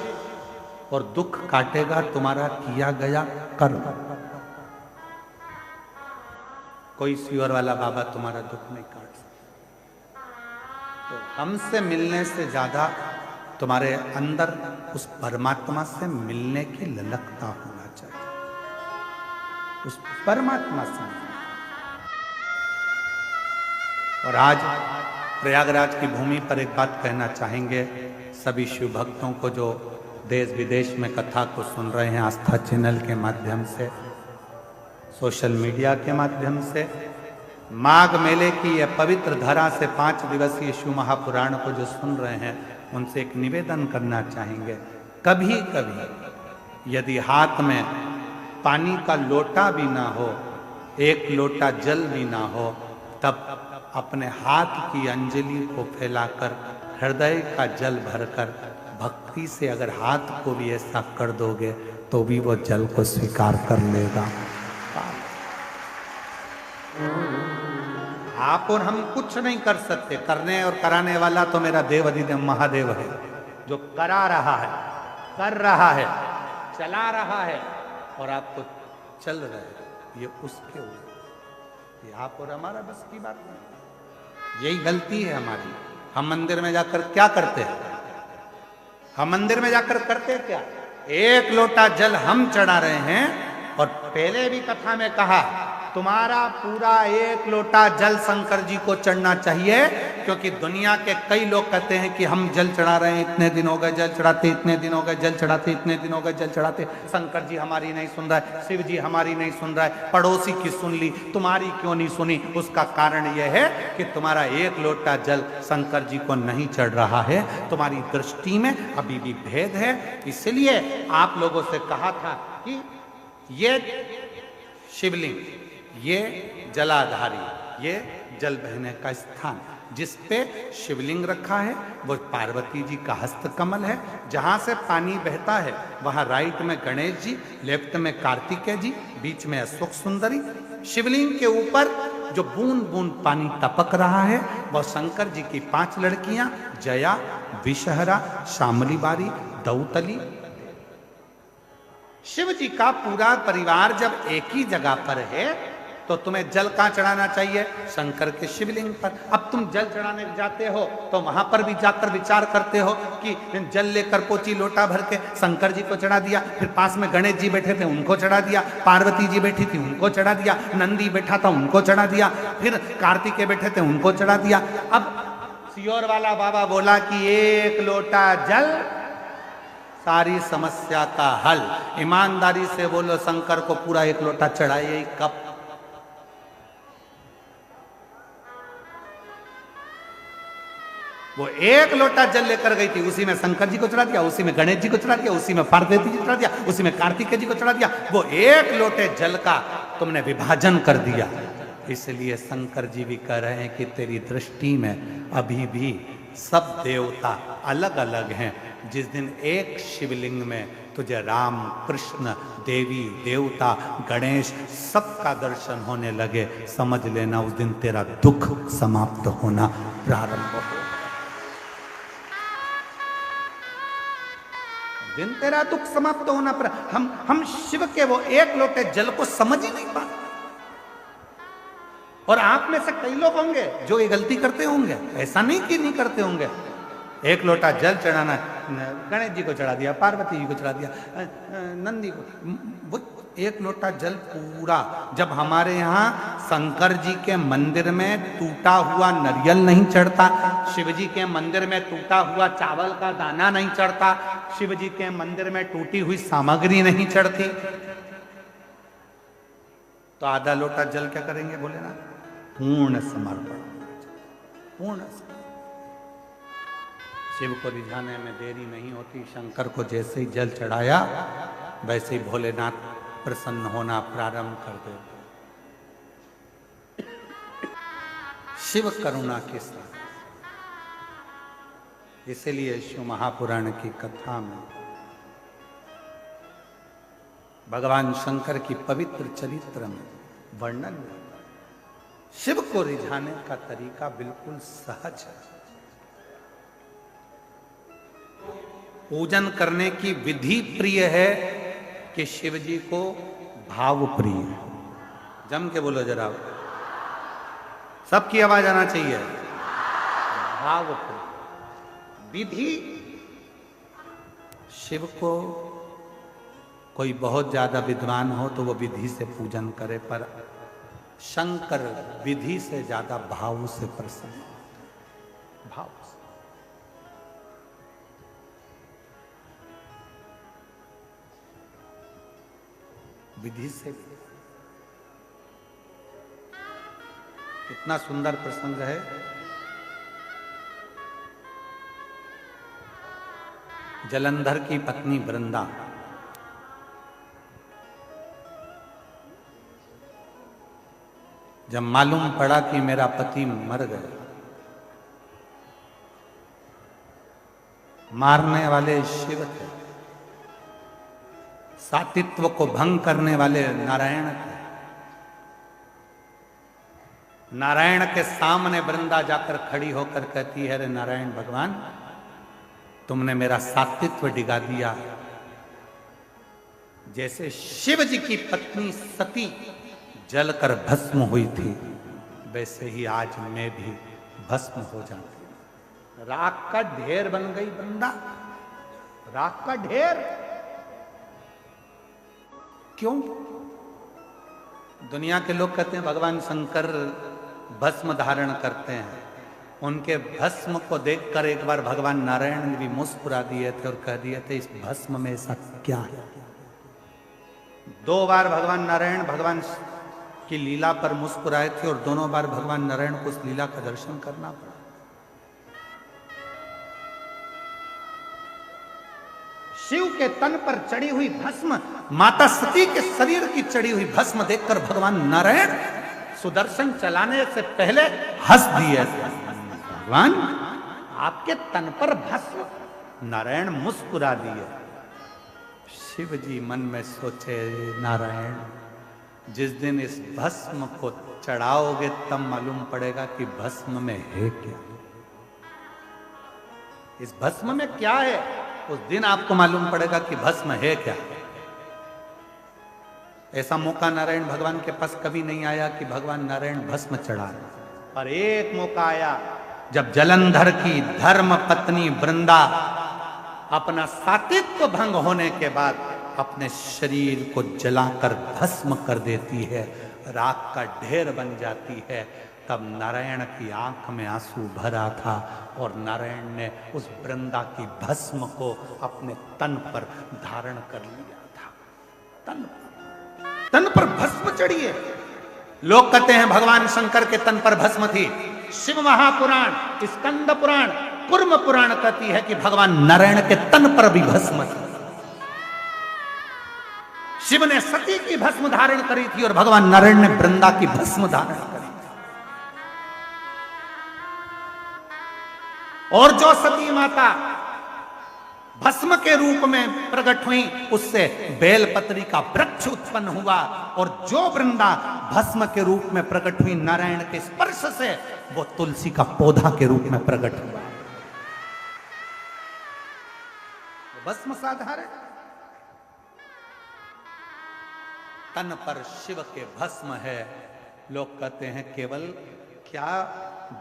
और दुख काटेगा तुम्हारा किया गया कर्म। कोई सियोर वाला बाबा तुम्हारा दुख नहीं काट सकता। तो हमसे मिलने से ज्यादा तुम्हारे अंदर उस परमात्मा से मिलने की ललकता होना चाहिए, उस परमात्मा से। और आज प्रयागराज की भूमि पर एक बात कहना चाहेंगे सभी शिव भक्तों को जो देश विदेश में कथा को सुन रहे हैं आस्था चैनल के माध्यम से, सोशल मीडिया के माध्यम से, माघ मेले की यह पवित्र धरा से 5 दिवसीय शिव महापुराण को जो सुन रहे हैं उनसे एक निवेदन करना चाहेंगे। कभी कभी यदि हाथ में पानी का लोटा भी ना हो, एक लोटा जल भी ना हो, तब अपने हाथ की अंजलि को फैलाकर हृदय का जल भरकर भक्ति से अगर हाथ को भी ऐसा कर दोगे तो भी वो जल को स्वीकार कर लेगा। आप और हम कुछ नहीं कर सकते, करने और कराने वाला तो मेरा देव अधिदेव महादेव है, जो करा रहा है, कर रहा है, चला रहा है और आपको चल रहे हैं, ये उसके ऊपर, ये आप और हमारा बस की बात नहीं। यही गलती है हमारी। हम मंदिर में जाकर क्या करते हैं? हम मंदिर में जाकर करते क्या? एक लोटा जल हम चढ़ा रहे हैं और पहले भी कथा में कहा तुम्हारा पूरा एक लोटा जल शंकर जी को चढ़ना चाहिए, क्योंकि दुनिया के कई लोग कहते हैं कि हम जल चढ़ा रहे हैं, इतने दिन हो गए जल चढ़ाते, इतने दिन हो गए जल चढ़ाते, इतने दिन हो गए जल चढ़ाते, शंकर जी हमारी नहीं सुन रहा है, शिव जी हमारी नहीं सुन रहा है, पड़ोसी की सुन ली, तुम्हारी क्यों नहीं सुनी? उसका कारण यह है कि तुम्हारा एक लोटा जल शंकर जी को नहीं चढ़ रहा है, तुम्हारी दृष्टि में अभी भी भेद है। इसलिए आप लोगों से कहा था कि ये शिवलिंग, ये जलाधारी, ये जल बहने का स्थान, जिस पे शिवलिंग रखा है वो पार्वती जी का हस्तकमल है। जहां से पानी बहता है वहां राइट में गणेश जी, लेफ्ट में कार्तिकेय जी, बीच में अशोक सुंदरी। शिवलिंग के ऊपर जो बूंद बूंद पानी टपक रहा है वह शंकर जी की 5 लड़कियां, जया, विषहरा, शामली बारी, दौतली। शिव जी का पूरा परिवार जब एक ही जगह पर है तो तुम्हें जल कहां चढ़ाना चाहिए? शंकर के शिवलिंग पर। अब तुम जल चढ़ाने जाते हो तो वहां पर भी जाकर विचार करते हो कि जल लेकर पोची लोटा भर के शंकर जी को चढ़ा दिया, फिर पास में गणेश जी बैठे थे उनको चढ़ा दिया, पार्वती जी बैठी थी उनको चढ़ा दिया, नंदी बैठा था उनको चढ़ा दिया, फिर कार्तिकेय बैठे थे उनको चढ़ा दिया। अब सियोर वाला बाबा बोला कि एक लोटा जल सारी समस्या का हल। ईमानदारी से बोलो, शंकर को पूरा एक लोटा चढ़ाइए कब? वो एक लोटा जल लेकर गई थी, उसी में शंकर जी को चढ़ा दिया, उसी में गणेश जी को चढ़ा दिया, उसी में पार्वती जी को चढ़ा दिया, उसी में कार्तिकेय जी को चढ़ा दिया। वो एक लोटे जल का तुमने विभाजन कर दिया। इसलिए शंकर जी भी कह रहे हैं कि तेरी दृष्टि में अभी भी सब देवता अलग अलग हैं। जिस दिन एक शिवलिंग में तुझे राम, कृष्ण, देवी, देवता, गणेश सबका दर्शन होने लगे, समझ लेना उस दिन तेरा दुख समाप्त होना प्रारंभ हो। दिन तेरा दुख समाप्त होना पर हम शिव के वो एक लोटे जल को समझ ही नहीं पाते। और आप में से कई लोग होंगे जो ये गलती करते होंगे, ऐसा नहीं कि नहीं करते होंगे। एक लोटा जल चढ़ाना, गणेश जी को चढ़ा दिया, पार्वती जी को चढ़ा दिया, नंदी को, वो एक लोटा जल पूरा। जब हमारे यहाँ शंकर जी के मंदिर में टूटा हुआ नारियल नहीं चढ़ता, शिव जी के मंदिर में टूटा हुआ चावल का दाना नहीं चढ़ता, शिव जी के मंदिर में टूटी हुई सामग्री नहीं चढ़ती, तो आधा लोटा जल क्या करेंगे? बोले ना, पूर्ण समर्पण, पूर्ण समर्पण। शिव को रिझाने में देरी नहीं होती। शंकर को जैसे ही जल चढ़ाया वैसे ही भोलेनाथ प्रसन्न होना प्रारंभ कर देते। शिव करुणा के साथ। इसलिए शिव महापुराण की कथा में भगवान शंकर की पवित्र चरित्र में वर्णन है। शिव को रिझाने का तरीका बिल्कुल सहज है। पूजन करने की विधि प्रिय है कि शिव जी को भाव प्रिय है। जम के बोलो जरा, सबकी आवाज आना चाहिए। भाव प्रिय विधि। शिव को कोई बहुत ज्यादा विद्वान हो तो वो विधि से पूजन करे, पर शंकर विधि से ज्यादा भाव से प्रसन्न, भाव से। विधि से कितना सुंदर प्रसंग है। जलंधर की पत्नी वृंदा जब मालूम पड़ा कि मेरा पति मर गया, मारने वाले शिव थे, सातित्व को भंग करने वाले नारायण थे। नारायण के सामने वृंदा जाकर खड़ी होकर कहती है, अरे नारायण भगवान, तुमने मेरा सातित्व डिगा दिया। जैसे शिव जी की पत्नी सती जलकर भस्म हुई थी, वैसे ही आज मैं भी भस्म हो जाती। राख का ढेर बन गई वृंदा, राख का ढेर। क्यों? दुनिया के लोग कहते हैं भगवान शंकर भस्म धारण करते हैं। उनके भस्म को देखकर एक बार भगवान नारायण ने भी मुस्कुरा दिए थे और कह दिए थे, इस भस्म में ऐसा क्या है। 2 बार भगवान नारायण भगवान की लीला पर मुस्कुराए थे और दोनों बार भगवान नारायण को उस लीला का दर्शन करना पड़ा। शिव के तन पर चढ़ी हुई भस्म, माता सती के शरीर की चढ़ी हुई भस्म देखकर भगवान नारायण सुदर्शन चलाने से पहले हंस दिए। भगवान, आपके तन पर भस्म। नारायण मुस्कुरा दिए। शिव जी मन में सोचे, नारायण, जिस दिन इस भस्म को चढ़ाओगे तब मालूम पड़ेगा कि भस्म में है क्या, इस भस्म में क्या है। उस दिन आपको मालूम पड़ेगा कि भस्म है क्या। ऐसा मौका नारायण भगवान के पास कभी नहीं आया कि भगवान नारायण भस्म चढ़ा रहे। पर एक मौका आया जब जलंधर की धर्म पत्नी वृंदा अपना सातित्व भंग होने के बाद अपने शरीर को जलाकर भस्म कर देती है, राख का ढेर बन जाती है। तब नारायण की आंख में आंसू भरा था और नारायण ने उस वृंदा की भस्म को अपने तन पर धारण कर लिया था। तन पर भस्म चढ़ी है। लोग कहते हैं भगवान शंकर के तन पर भस्म थी। शिव महापुराण, स्कंद पुराण, कुर्म पुराण कहती है कि भगवान नारायण के तन पर भी भस्म थी। शिव ने सती की भस्म धारण करी थी और भगवान नारायण ने वृंदा की भस्म धारण करी थी। और जो सती माता भस्म के रूप में प्रकट हुई, उससे बेलपत्री का वृक्ष उत्पन्न हुआ। और जो वृंदा भस्म के रूप में प्रकट हुई नारायण के स्पर्श से, वो तुलसी का पौधा के रूप में प्रकट हुआ। भस्म साधारण, तन पर शिव के भस्म है। लोग कहते हैं केवल क्या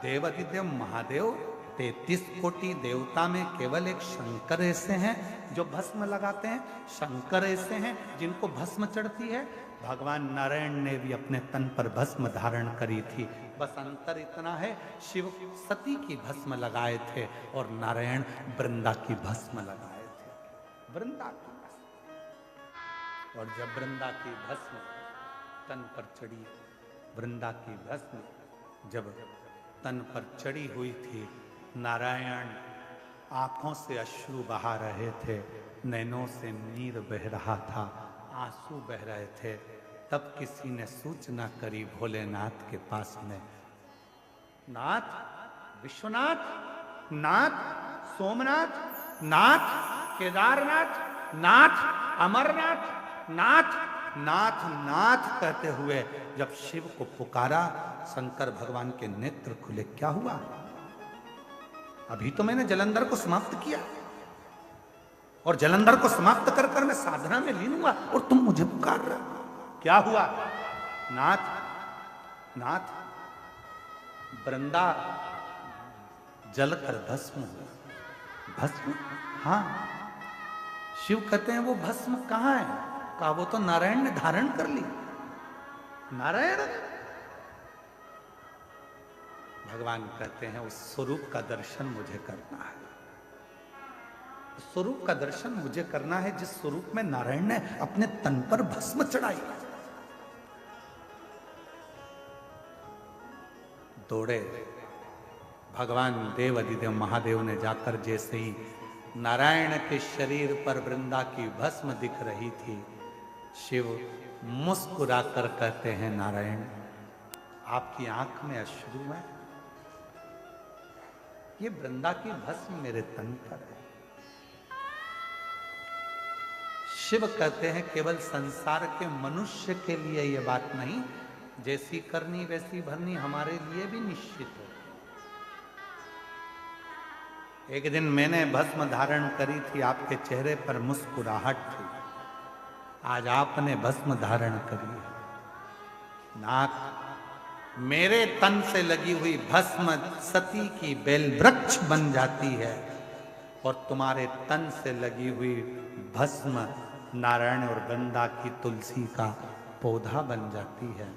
देवादिदेव महादेव 33 कोटि देवता में केवल एक शंकर ऐसे हैं जो भस्म लगाते हैं। शंकर ऐसे हैं जिनको भस्म चढ़ती है। भगवान नारायण ने भी अपने तन पर भस्म धारण करी थी। बस अंतर इतना है, शिव सती की भस्म लगाए थे और नारायण वृंदा की भस्म लगाए थे। वृंदा की, और जब वृंदा की भस्म तन पर चढ़ी, वृंदा की भस्म जब तन पर चढ़ी हुई थी, नारायण आंखों से अश्रु बहा रहे थे, नैनों से नीर बह रहा था, आंसू बह रहे थे। तब किसी ने सूचना करी भोलेनाथ के पास में, नाथ, विश्वनाथ, नाथ, सोमनाथ, नाथ, केदारनाथ, नाथ, अमरनाथ, नाथ, नाथ, नाथ कहते हुए जब शिव को पुकारा, शंकर भगवान के नेत्र खुले। क्या हुआ? अभी तो मैंने जलंधर को समाप्त किया और जलंधर को समाप्त कर कर मैं साधना में लीन हुआ और तुम मुझे पुकार रहे हो। क्या हुआ? नाथ, नाथ, वृंदा जलकर भस्म हुआ। भस्म? हाँ। शिव कहते हैं वो भस्म कहां है? कहा वो तो नारायण ने धारण कर ली। नारायण? भगवान कहते हैं उस स्वरूप का दर्शन मुझे करना है। स्वरूप का दर्शन मुझे करना है जिस स्वरूप में नारायण ने अपने तन पर भस्म चढ़ाई। दौड़े भगवान देव अधिदेव महादेव ने जाकर जैसे ही नारायण के शरीर पर वृंदा की भस्म दिख रही थी, शिव मुस्कुराकर कहते हैं नारायण आपकी आंख में अश्रु है, ये वृंदा की भस्म मेरे तन पर है। शिव कहते हैं केवल संसार के मनुष्य के लिए यह बात नहीं, जैसी करनी वैसी भरनी हमारे लिए भी निश्चित है। एक दिन मैंने भस्म धारण करी थी, आपके चेहरे पर मुस्कुराहट थी, आज आपने भस्म धारण करी है। नाक मेरे तन से लगी हुई भस्म सती की बेल वृक्ष बन जाती है और तुम्हारे तन से लगी हुई भस्म नारायण और वृंदा की तुलसी का पौधा बन जाती है।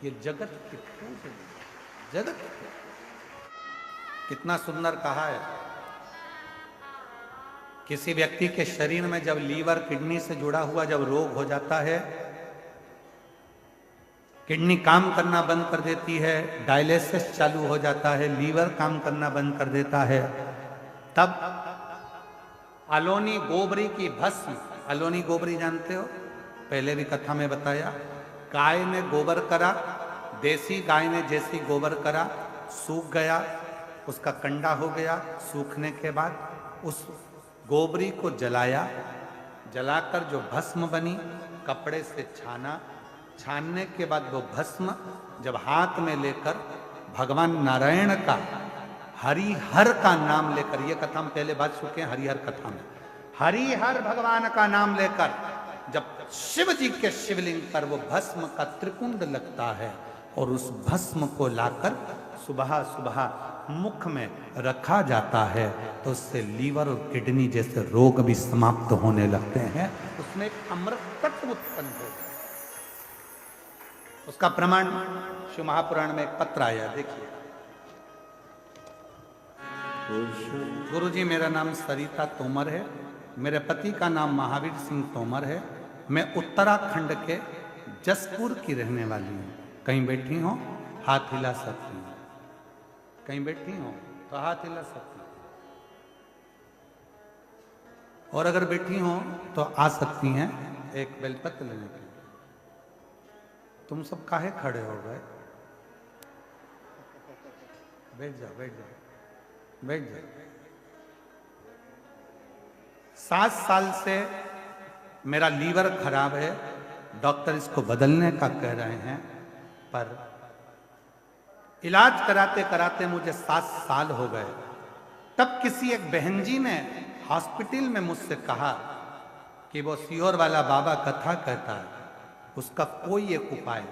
ये जगत की पूजा, जगत कितना सुंदर कहा है। किसी व्यक्ति के शरीर में जब लीवर किडनी से जुड़ा हुआ जब रोग हो जाता है, किडनी काम करना बंद कर देती है, डायलिसिस चालू हो जाता है, लीवर काम करना बंद कर देता है, तब अलोनी गोबरी की भस्म, अलोनी गोबरी जानते हो, पहले भी कथा में बताया, गाय ने गोबर करा, देसी गाय ने जैसी गोबर करा, सूख गया, उसका कंडा हो गया, सूखने के बाद उस गोबरी को जलाया, जलाकर जो भस्म बनी कपड़े से छाना, छानने के बाद वो भस्म जब हाथ में लेकर भगवान नारायण का हरिहर का नाम लेकर, ये कथा हम पहले बात चुके हैं हरिहर कथा में, हरिहर भगवान का नाम लेकर जब शिव जी के शिवलिंग पर वो भस्म का त्रिपुंड लगता है और उस भस्म को लाकर सुबह सुबह मुख में रखा जाता है तो उससे लीवर और किडनी जैसे रोग भी समाप्त होने लगते हैं, उसमें एक अमृत तत्व उत्पन्न हो। उसका प्रमाण शिव महापुराण में एक पत्र आया, देखिए। गुरुजी मेरा नाम सरिता तोमर है, मेरे पति का नाम महावीर सिंह तोमर है, मैं उत्तराखंड के जसपुर की रहने वाली हूँ। कहीं बैठी हो हाथ हिला सकती हूँ, कहीं बैठी हो तो हाथ हिला सकती हूँ, और अगर बैठी हो तो आ सकती हैं एक बेलपत्र लेने के लिए। तुम सब काहे खड़े हो गए? बैठ जाओ, बैठ जाओ, बैठ जाओ। 7 साल से मेरा लीवर खराब है, डॉक्टर इसको बदलने का कह रहे हैं, पर इलाज कराते कराते मुझे 7 साल हो गए। तब किसी एक बहन जी ने हॉस्पिटल में मुझसे कहा कि वो सीहोर वाला बाबा कथा कहता है, उसका कोई एक उपाय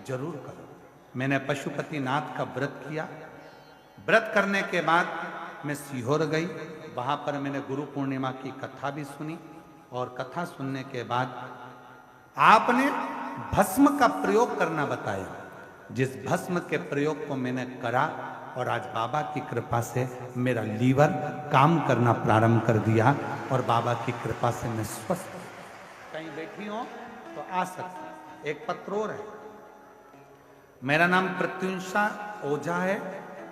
जरूर करो। मैंने पशुपतिनाथ का व्रत किया, व्रत करने के बाद मैं सीहोर गई, वहां पर मैंने गुरु पूर्णिमा की कथा भी सुनी, और कथा सुनने के बाद आपने भस्म का प्रयोग करना बताया। जिस भस्म के प्रयोग को मैंने करा और आज बाबा की कृपा से मेरा लीवर काम करना प्रारंभ कर दिया और बाबा की कृपा से मैं स्वस्थ। कहीं बैठी हो तो आ सकती। एक पत्र और है, मेरा नाम प्रत्युषा ओझा है,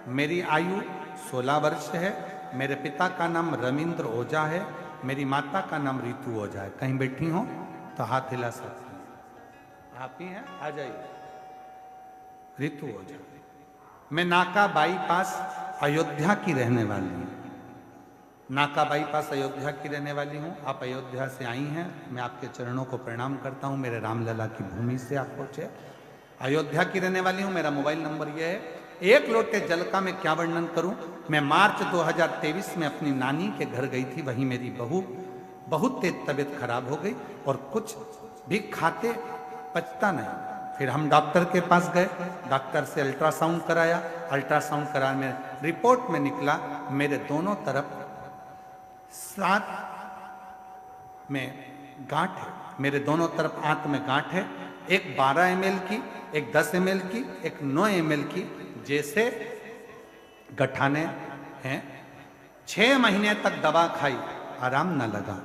मेरी आयु 16 वर्ष है, मेरे पिता का नाम रविंद्र ओझा है, मेरी माता का नाम रितु ओझा है। कहीं बैठी हो तो हाथ हिला सकती हैं। आप ही हैं, आ जाइए। रितु ओझा। मैं नाका बाईपास अयोध्या की रहने वाली हूँ, नाका बाईपास अयोध्या की रहने वाली हूँ। आप अयोध्या से आई हैं, मैं आपके चरणों को प्रणाम करता हूँ। मेरे रामलला की भूमि से आप पहुँचे। अयोध्या की रहने वाली हूँ। मेरा मोबाइल नंबर यह है। एक लोटे जल का मैं क्या वर्णन करूं। मैं मार्च 2023 में अपनी नानी के घर गई थी, वहीं मेरी बहू बहुत तेज तबीयत खराब हो गई और कुछ भी खाते पचता नहीं। फिर हम डॉक्टर के पास गए, डॉक्टर से अल्ट्रासाउंड कराया, अल्ट्रासाउंड कराने रिपोर्ट में निकला मेरे दोनों तरफ 7 में गांठ है, मेरे दोनों तरफ आंत में गांठ है। एक 12 ml की, एक 10 ml की, एक 9 ml की। जैसे गठाने हैं। 6 महीने तक दवा खाई, आराम न लगा।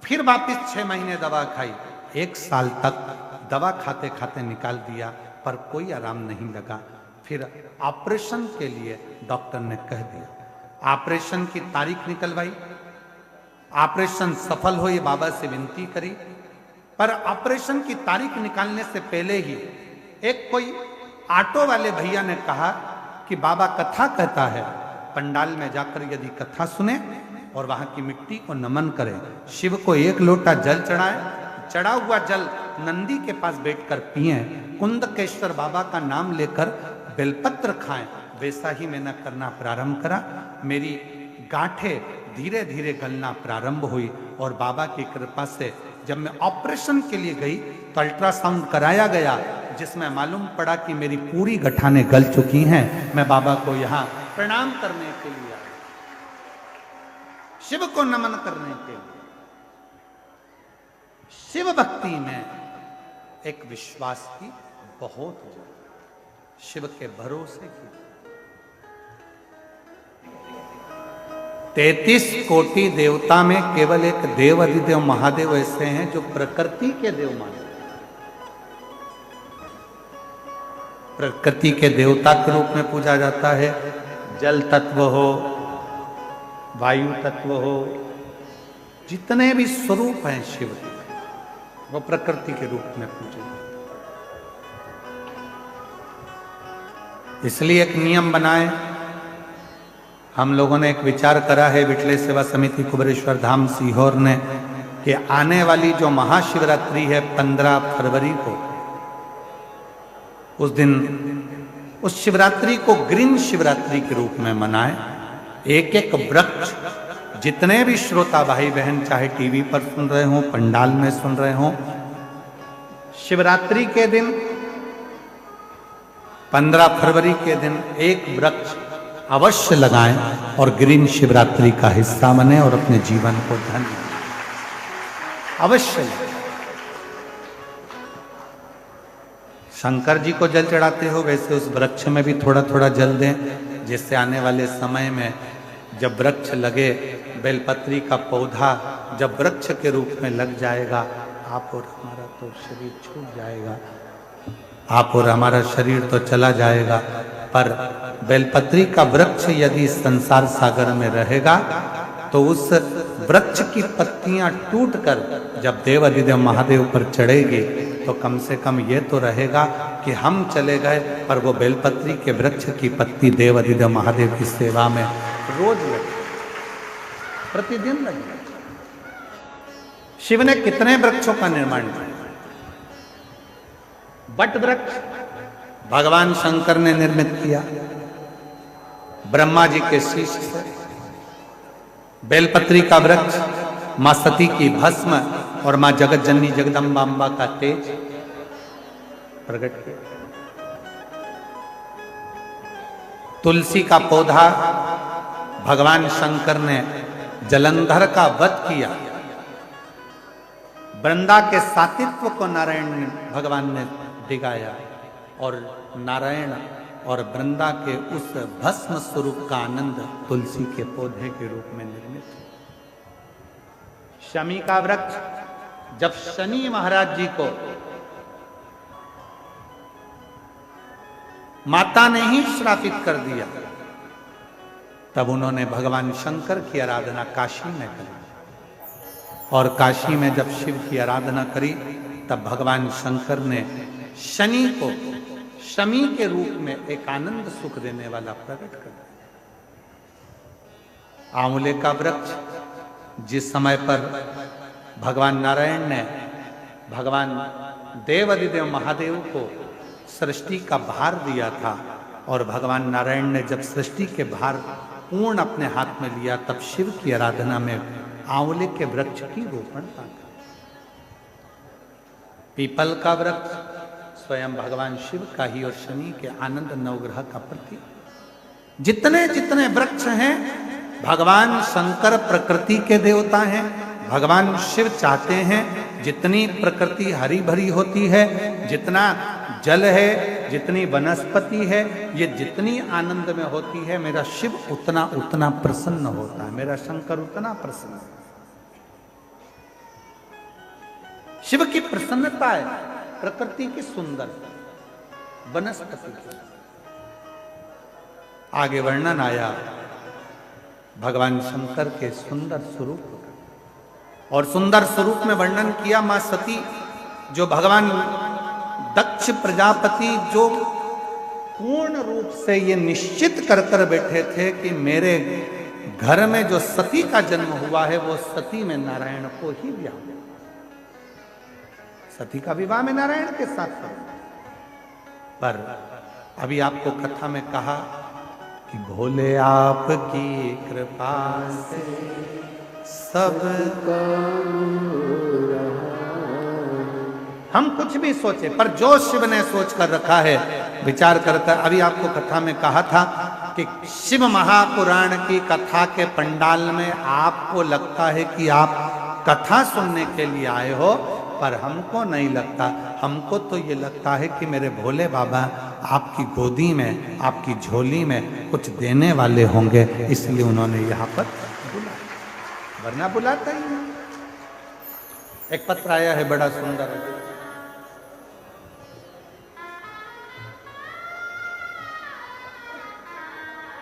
फिर वापस 6 महीने दवा खाई, 1 साल तक दवा खाते खाते निकाल दिया, पर कोई आराम नहीं लगा। फिर ऑपरेशन के लिए डॉक्टर ने कह दिया। ऑपरेशन की तारीख निकलवाई, ऑपरेशन सफल हो ये बाबा से विनती करी, पर ऑपरेशन की तारीख निकालने से पहले ही एक कोई ऑटो वाले भैया ने कहा कि बाबा कथा कहता है, पंडाल में जाकर यदि कथा सुने और वहां की मिट्टी को नमन करें, शिव को 1 लोटा जल चढ़ाए, चढ़ा हुआ जल नंदी के पास बैठकर पिए, कुंदकेश्वर बाबा का नाम लेकर बेलपत्र खाएं, वैसा ही मैंने करना प्रारंभ करा। मेरी गांठें धीरे धीरे गलना प्रारंभ हुई और बाबा की कृपा से जब मैं ऑपरेशन के लिए गई तो अल्ट्रासाउंड कराया गया, जिसमें मालूम पड़ा कि मेरी पूरी गठानें गल चुकी हैं। मैं बाबा को यहाँ प्रणाम करने के लिए आया, शिव को नमन करने के लिए। शिव भक्ति में एक विश्वास की बहुत जरूरत, शिव के भरोसे की। 33 कोटि देवता में केवल एक देव अधिदेव महादेव ऐसे हैं जो प्रकृति के देव माने। प्रकृति के देवता के रूप में पूजा जाता है। जल तत्व हो, वायु तत्व हो, जितने भी स्वरूप हैं शिव के, वो प्रकृति के रूप में पूजे। इसलिए एक नियम बनाए, हम लोगों ने एक विचार करा है विठले सेवा समिति कुबेरेश्वर धाम सीहोर ने, कि आने वाली जो महाशिवरात्रि है 15 फरवरी को, उस दिन उस शिवरात्रि को ग्रीन शिवरात्रि के रूप में मनाएं। एक एक वृक्ष, जितने भी श्रोता भाई बहन चाहे टीवी पर सुन रहे हों, पंडाल में सुन रहे हों, शिवरात्रि के दिन 15 फरवरी के दिन एक वृक्ष अवश्य लगाएं और ग्रीन शिवरात्रि का हिस्सा बने और अपने जीवन को धन्य अवश्य। शंकर जी को जल चढ़ाते हो, वैसे उस वृक्ष में भी थोड़ा थोड़ा जल दें, जिससे आने वाले समय में जब वृक्ष लगे, बेलपत्री का पौधा जब वृक्ष के रूप में लग जाएगा, आप और हमारा तो शरीर छूट जाएगा, आप और हमारा शरीर तो चला जाएगा, पर बेलपत्री का वृक्ष यदि संसार सागर में रहेगा तो उस वृक्ष की पत्तियां टूटकर जब देव अधिदेव महादेव पर चढ़ेगी तो कम से कम ये तो रहेगा कि हम चले गए, पर वो बेलपत्री के वृक्ष की पत्ती देव अधिदेव महादेव की सेवा में रोज लगे, प्रतिदिन लगे। शिव ने कितने वृक्षों का निर्माण किया? बट वृक्ष भगवान शंकर ने निर्मित किया ब्रह्मा जी के शीश से। बेलपत्री का वृक्ष मां सती की भस्म और मां जगत जननी जगदम्बा अम्बा का तेज प्रकट किया। तुलसी का पौधा भगवान शंकर ने जलंधर का वध किया। वृंदा के सातित्व को नारायण भगवान ने दिखाया और नारायण और वृंदा के उस भस्म स्वरूप का आनंद तुलसी के पौधे के रूप में निर्मित है। शमी का वृक्ष, जब शनि महाराज जी को माता ने ही श्रापित कर दिया, तब उन्होंने भगवान शंकर की आराधना काशी में करी, और काशी में जब शिव की आराधना करी तब भगवान शंकर ने शनि को शमी के रूप में एक आनंद सुख देने वाला प्रकट कर दिया। आंवले का वृक्ष, जिस समय पर भगवान नारायण ने भगवान देव अधिदेव महादेव को सृष्टि का भार दिया था, और भगवान नारायण ने जब सृष्टि के भार पूर्ण अपने हाथ में लिया, तब शिव की आराधना में आंवले के वृक्ष की रोपणता की। पीपल का वृक्ष स्वयं भगवान शिव का ही और शनि के आनंद नवग्रह का प्रतीक। जितने जितने वृक्ष हैं, भगवान शंकर प्रकृति के देवता हैं। भगवान शिव चाहते हैं जितनी प्रकृति हरी भरी होती है, जितना जल है, जितनी वनस्पति है, ये जितनी आनंद में होती है, मेरा शिव उतना उतना प्रसन्न होता है, मेरा शंकर उतना प्रसन्न है। शिव की प्रसन्नता है प्रकृति की सुंदर, वनस्पति की। आगे वर्णन आया भगवान शंकर के सुंदर स्वरूप का, और सुंदर स्वरूप में वर्णन किया मां सती, जो भगवान दक्ष प्रजापति जो पूर्ण रूप से ये निश्चित कर कर बैठे थे कि मेरे घर में जो सती का जन्म हुआ है वो सती में नारायण को ही ब्याह, सती का विवाह में नारायण के साथ करो। पर अभी आपको कथा में कहा कि भोले आपकी कृपा से सब हम कुछ भी सोचे, पर जो शिव ने सोच कर रखा है, विचार कर कर, अभी आपको कथा में कहा था कि शिव महापुराण की कथा के पंडाल में आपको लगता है कि आप कथा सुनने के लिए आए हो, पर हमको नहीं लगता। हमको तो ये लगता है कि मेरे भोले बाबा आपकी गोदी में, आपकी झोली में कुछ देने वाले होंगे, इसलिए उन्होंने यहाँ पर बुलाया, वरना बुलाता ही नहीं। एक पत्र आया है बड़ा सुंदर,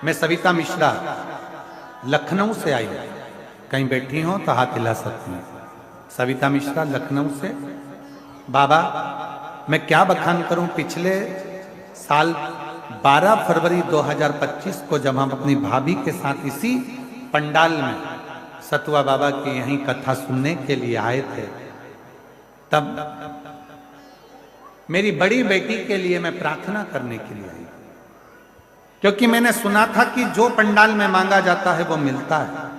मैं सविता मिश्रा लखनऊ से आई, कहीं बैठी हो तो हाथ हिला सकती हैं। सविता मिश्रा लखनऊ से। बाबा मैं क्या बखान करूं, पिछले साल 12 फरवरी 2025 को जब हम अपनी भाभी के साथ इसी पंडाल में सतुआ बाबा की यहीं कथा सुनने के लिए आए थे, तब मेरी बड़ी बेटी के लिए मैं प्रार्थना करने के लिए आई, क्योंकि मैंने सुना था कि जो पंडाल में मांगा जाता है वो मिलता है।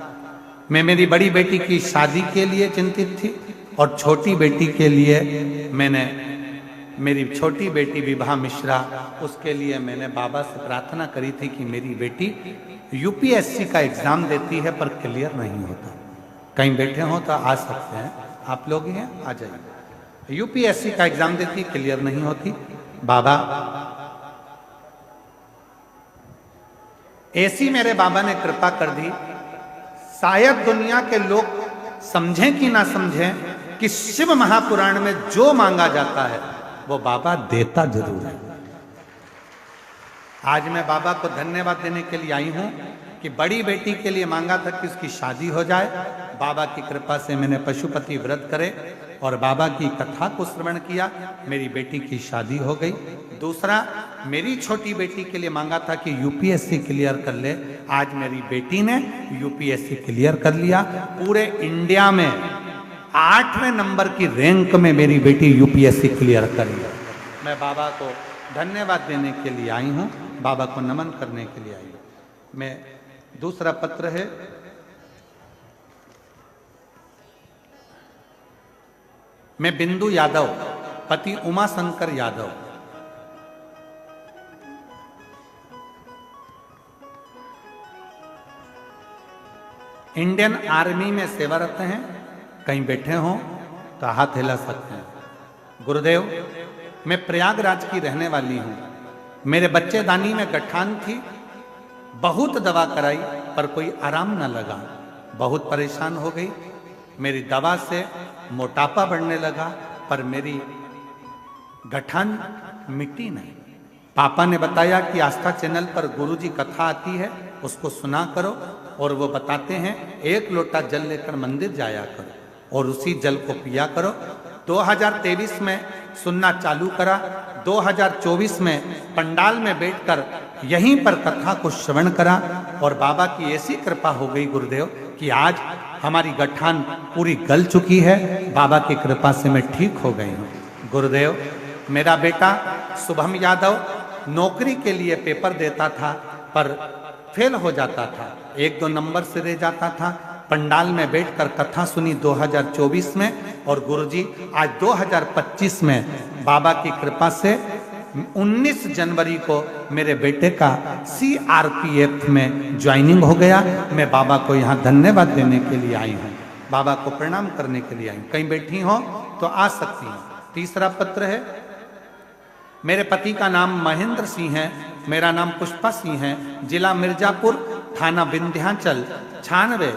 मैं मेरी बड़ी बेटी की शादी के लिए चिंतित थी, और छोटी बेटी के लिए मैंने, मेरी छोटी बेटी विभा मिश्रा, उसके लिए मैंने बाबा से प्रार्थना करी थी कि मेरी बेटी यूपीएससी का एग्जाम देती है पर क्लियर नहीं होता। कहीं बैठे हो तो आ सकते हैं, आप लोग ही हैं, आ जाइए। यूपीएससी का एग्जाम देती, क्लियर नहीं होती। बाबा ऐसी मेरे बाबा ने कृपा कर दी, शायद दुनिया के लोग समझें कि ना समझें कि शिव महापुराण में जो मांगा जाता है वो बाबा देता जरूर है। आज मैं बाबा को धन्यवाद देने के लिए आई हूं कि बड़ी बेटी के लिए मांगा था कि उसकी शादी हो जाए, बाबा की कृपा से मैंने पशुपति व्रत करे और बाबा की कथा को श्रवण किया, मेरी बेटी की शादी हो गई। दूसरा, मेरी छोटी बेटी के लिए मांगा था कि यूपीएससी क्लियर कर ले, आज मेरी बेटी ने यूपीएससी क्लियर कर लिया। पूरे इंडिया में 8वें नंबर की रैंक में मेरी बेटी यूपीएससी क्लियर कर लिया। मैं बाबा को धन्यवाद देने के लिए आई हूँ, बाबा को नमन करने के लिए आई हूँ। मैं दूसरा पत्र है, मैं बिंदु यादव, पति उमा शंकर यादव, इंडियन आर्मी में सेवारत हैं, कहीं बैठे हों तो हाथ हिला सकते हैं। गुरुदेव मैं प्रयागराज की रहने वाली हूं, मेरे बच्चेदानी में गठान थी, बहुत दवा कराई पर कोई आराम न लगा, बहुत परेशान हो गई। मेरी दवा से मोटापा बढ़ने लगा पर मेरी गठान मिट्टी नहीं। पापा ने बताया कि आस्था चैनल पर गुरुजी कथा आती है, उसको सुना करो, और वो बताते हैं 1 लोटा जल लेकर मंदिर जाया करो और उसी जल को पिया करो। 2023 में सुनना चालू करा, 2024 में पंडाल में बैठकर यहीं पर कथा को श्रवण करा, और बाबा की ऐसी कृपा हो गई गुरुदेव कि आज हमारी गठान पूरी गल चुकी है। बाबा की कृपा से मैं ठीक हो गई हूँ। गुरुदेव मेरा बेटा शुभम यादव नौकरी के लिए पेपर देता था पर फेल हो जाता था, 1-2 नंबर से रह जाता था। पंडाल में बैठकर कथा सुनी 2024 में, और गुरुजी आज 2025 में बाबा की कृपा से 19 जनवरी को मेरे बेटे का CRPF में ज्वाइनिंग हो गया। मैं बाबा को यहाँ धन्यवाद देने के लिए आई हूँ, बाबा को प्रणाम करने के लिए आई हूँ। कहीं बैठी हो तो आ सकती हैं। तीसरा पत्र है, मेरे पति का नाम महेंद्र सिंह है, मेरा नाम पुष्पा सिंह है, जिला मिर्जापुर, थाना विंध्याचल, 96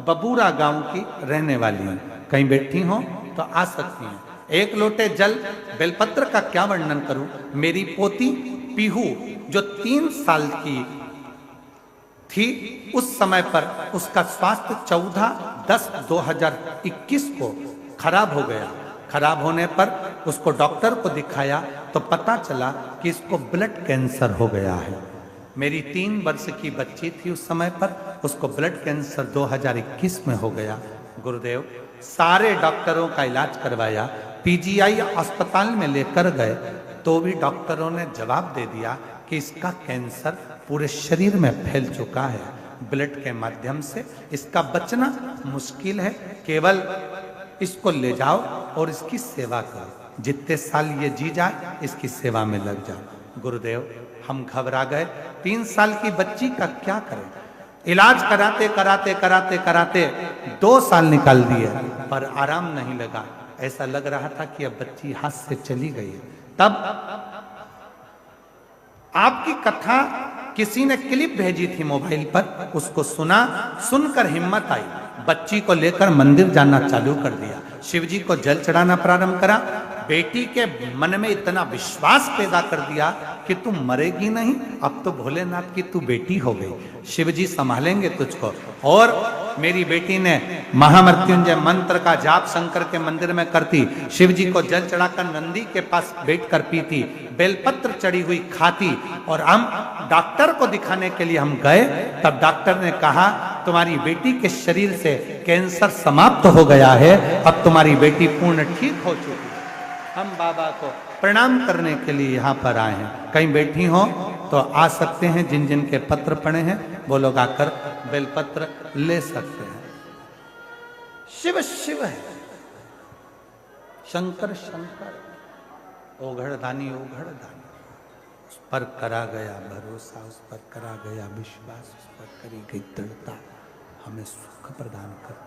बबूरा गांव की रहने वाली हैं। कहीं बैठी हो तो आ सकती हैं। एक लोटे जल बेलपत्र का क्या वर्णन करूं। मेरी पोती पीहू जो 3 साल की थी, उस समय पर उसका स्वास्थ्य 14/10/2021 को खराब हो गया। खराब होने पर उसको डॉक्टर को दिखाया तो पता चला कि इसको ब्लड कैंसर हो गया है। मेरी 3 वर्ष की बच्ची थी उस समय पर, उसको ब्लड कैंसर 2021 में हो गया। गुरुदेव, सारे डॉक्टरों का इलाज करवाया, पीजीआई अस्पताल में लेकर गए तो भी डॉक्टरों ने जवाब दे दिया कि इसका कैंसर पूरे शरीर में फैल चुका है, ब्लड के माध्यम से इसका बचना मुश्किल है, केवल इसको ले जाओ और इसकी सेवा करो, जितने साल ये जी जाए इसकी सेवा में लग जाओ। गुरुदेव, हम घबरा गए, 3 साल की बच्ची का क्या करें। इलाज कराते कराते कराते कराते 2 साल निकाल दिए पर आराम नहीं लगा। ऐसा लग रहा था कि अब बच्ची हाथ से चली गई है। तब आपकी कथा किसी ने क्लिप भेजी थी मोबाइल पर, उसको सुना, सुनकर हिम्मत आई, बच्ची को लेकर मंदिर जाना चालू कर दिया, शिवजी को जल चढ़ाना प्रारंभ करा। बेटी के मन में इतना विश्वास पैदा कर दिया कि तू मरेगी नहीं, अब तो भोलेनाथ की तू बेटी हो गई, शिवजी संभालेंगे तुझको। और मेरी बेटी ने महामृत्युंजय मंत्र का जाप शंकर के मंदिर में करती, शिवजी को जल चढ़ाकर नंदी के पास बैठकर पीती, बेलपत्र चढ़ी हुई खाती। और हम डॉक्टर को दिखाने के लिए हम गए, तब डॉक्टर ने कहा तुम्हारी बेटी के शरीर से कैंसर समाप्त हो गया है, अब तुम्हारी बेटी पूर्ण ठीक हो चुकी है। हम बाबा को प्रणाम करने के लिए यहाँ पर आए हैं। कहीं बैठी हो तो आ सकते हैं, जिन जिन के पत्र पड़े हैं वो लोग आकर बेलपत्र ले सकते हैं। शिव शिव है, शंकर शंकर, ओघड़ दानी ओघड़ दानी। उस पर करा गया भरोसा, उस पर करा गया विश्वास, उस पर करी गई दृढ़ता, हमें सुख प्रदान कर।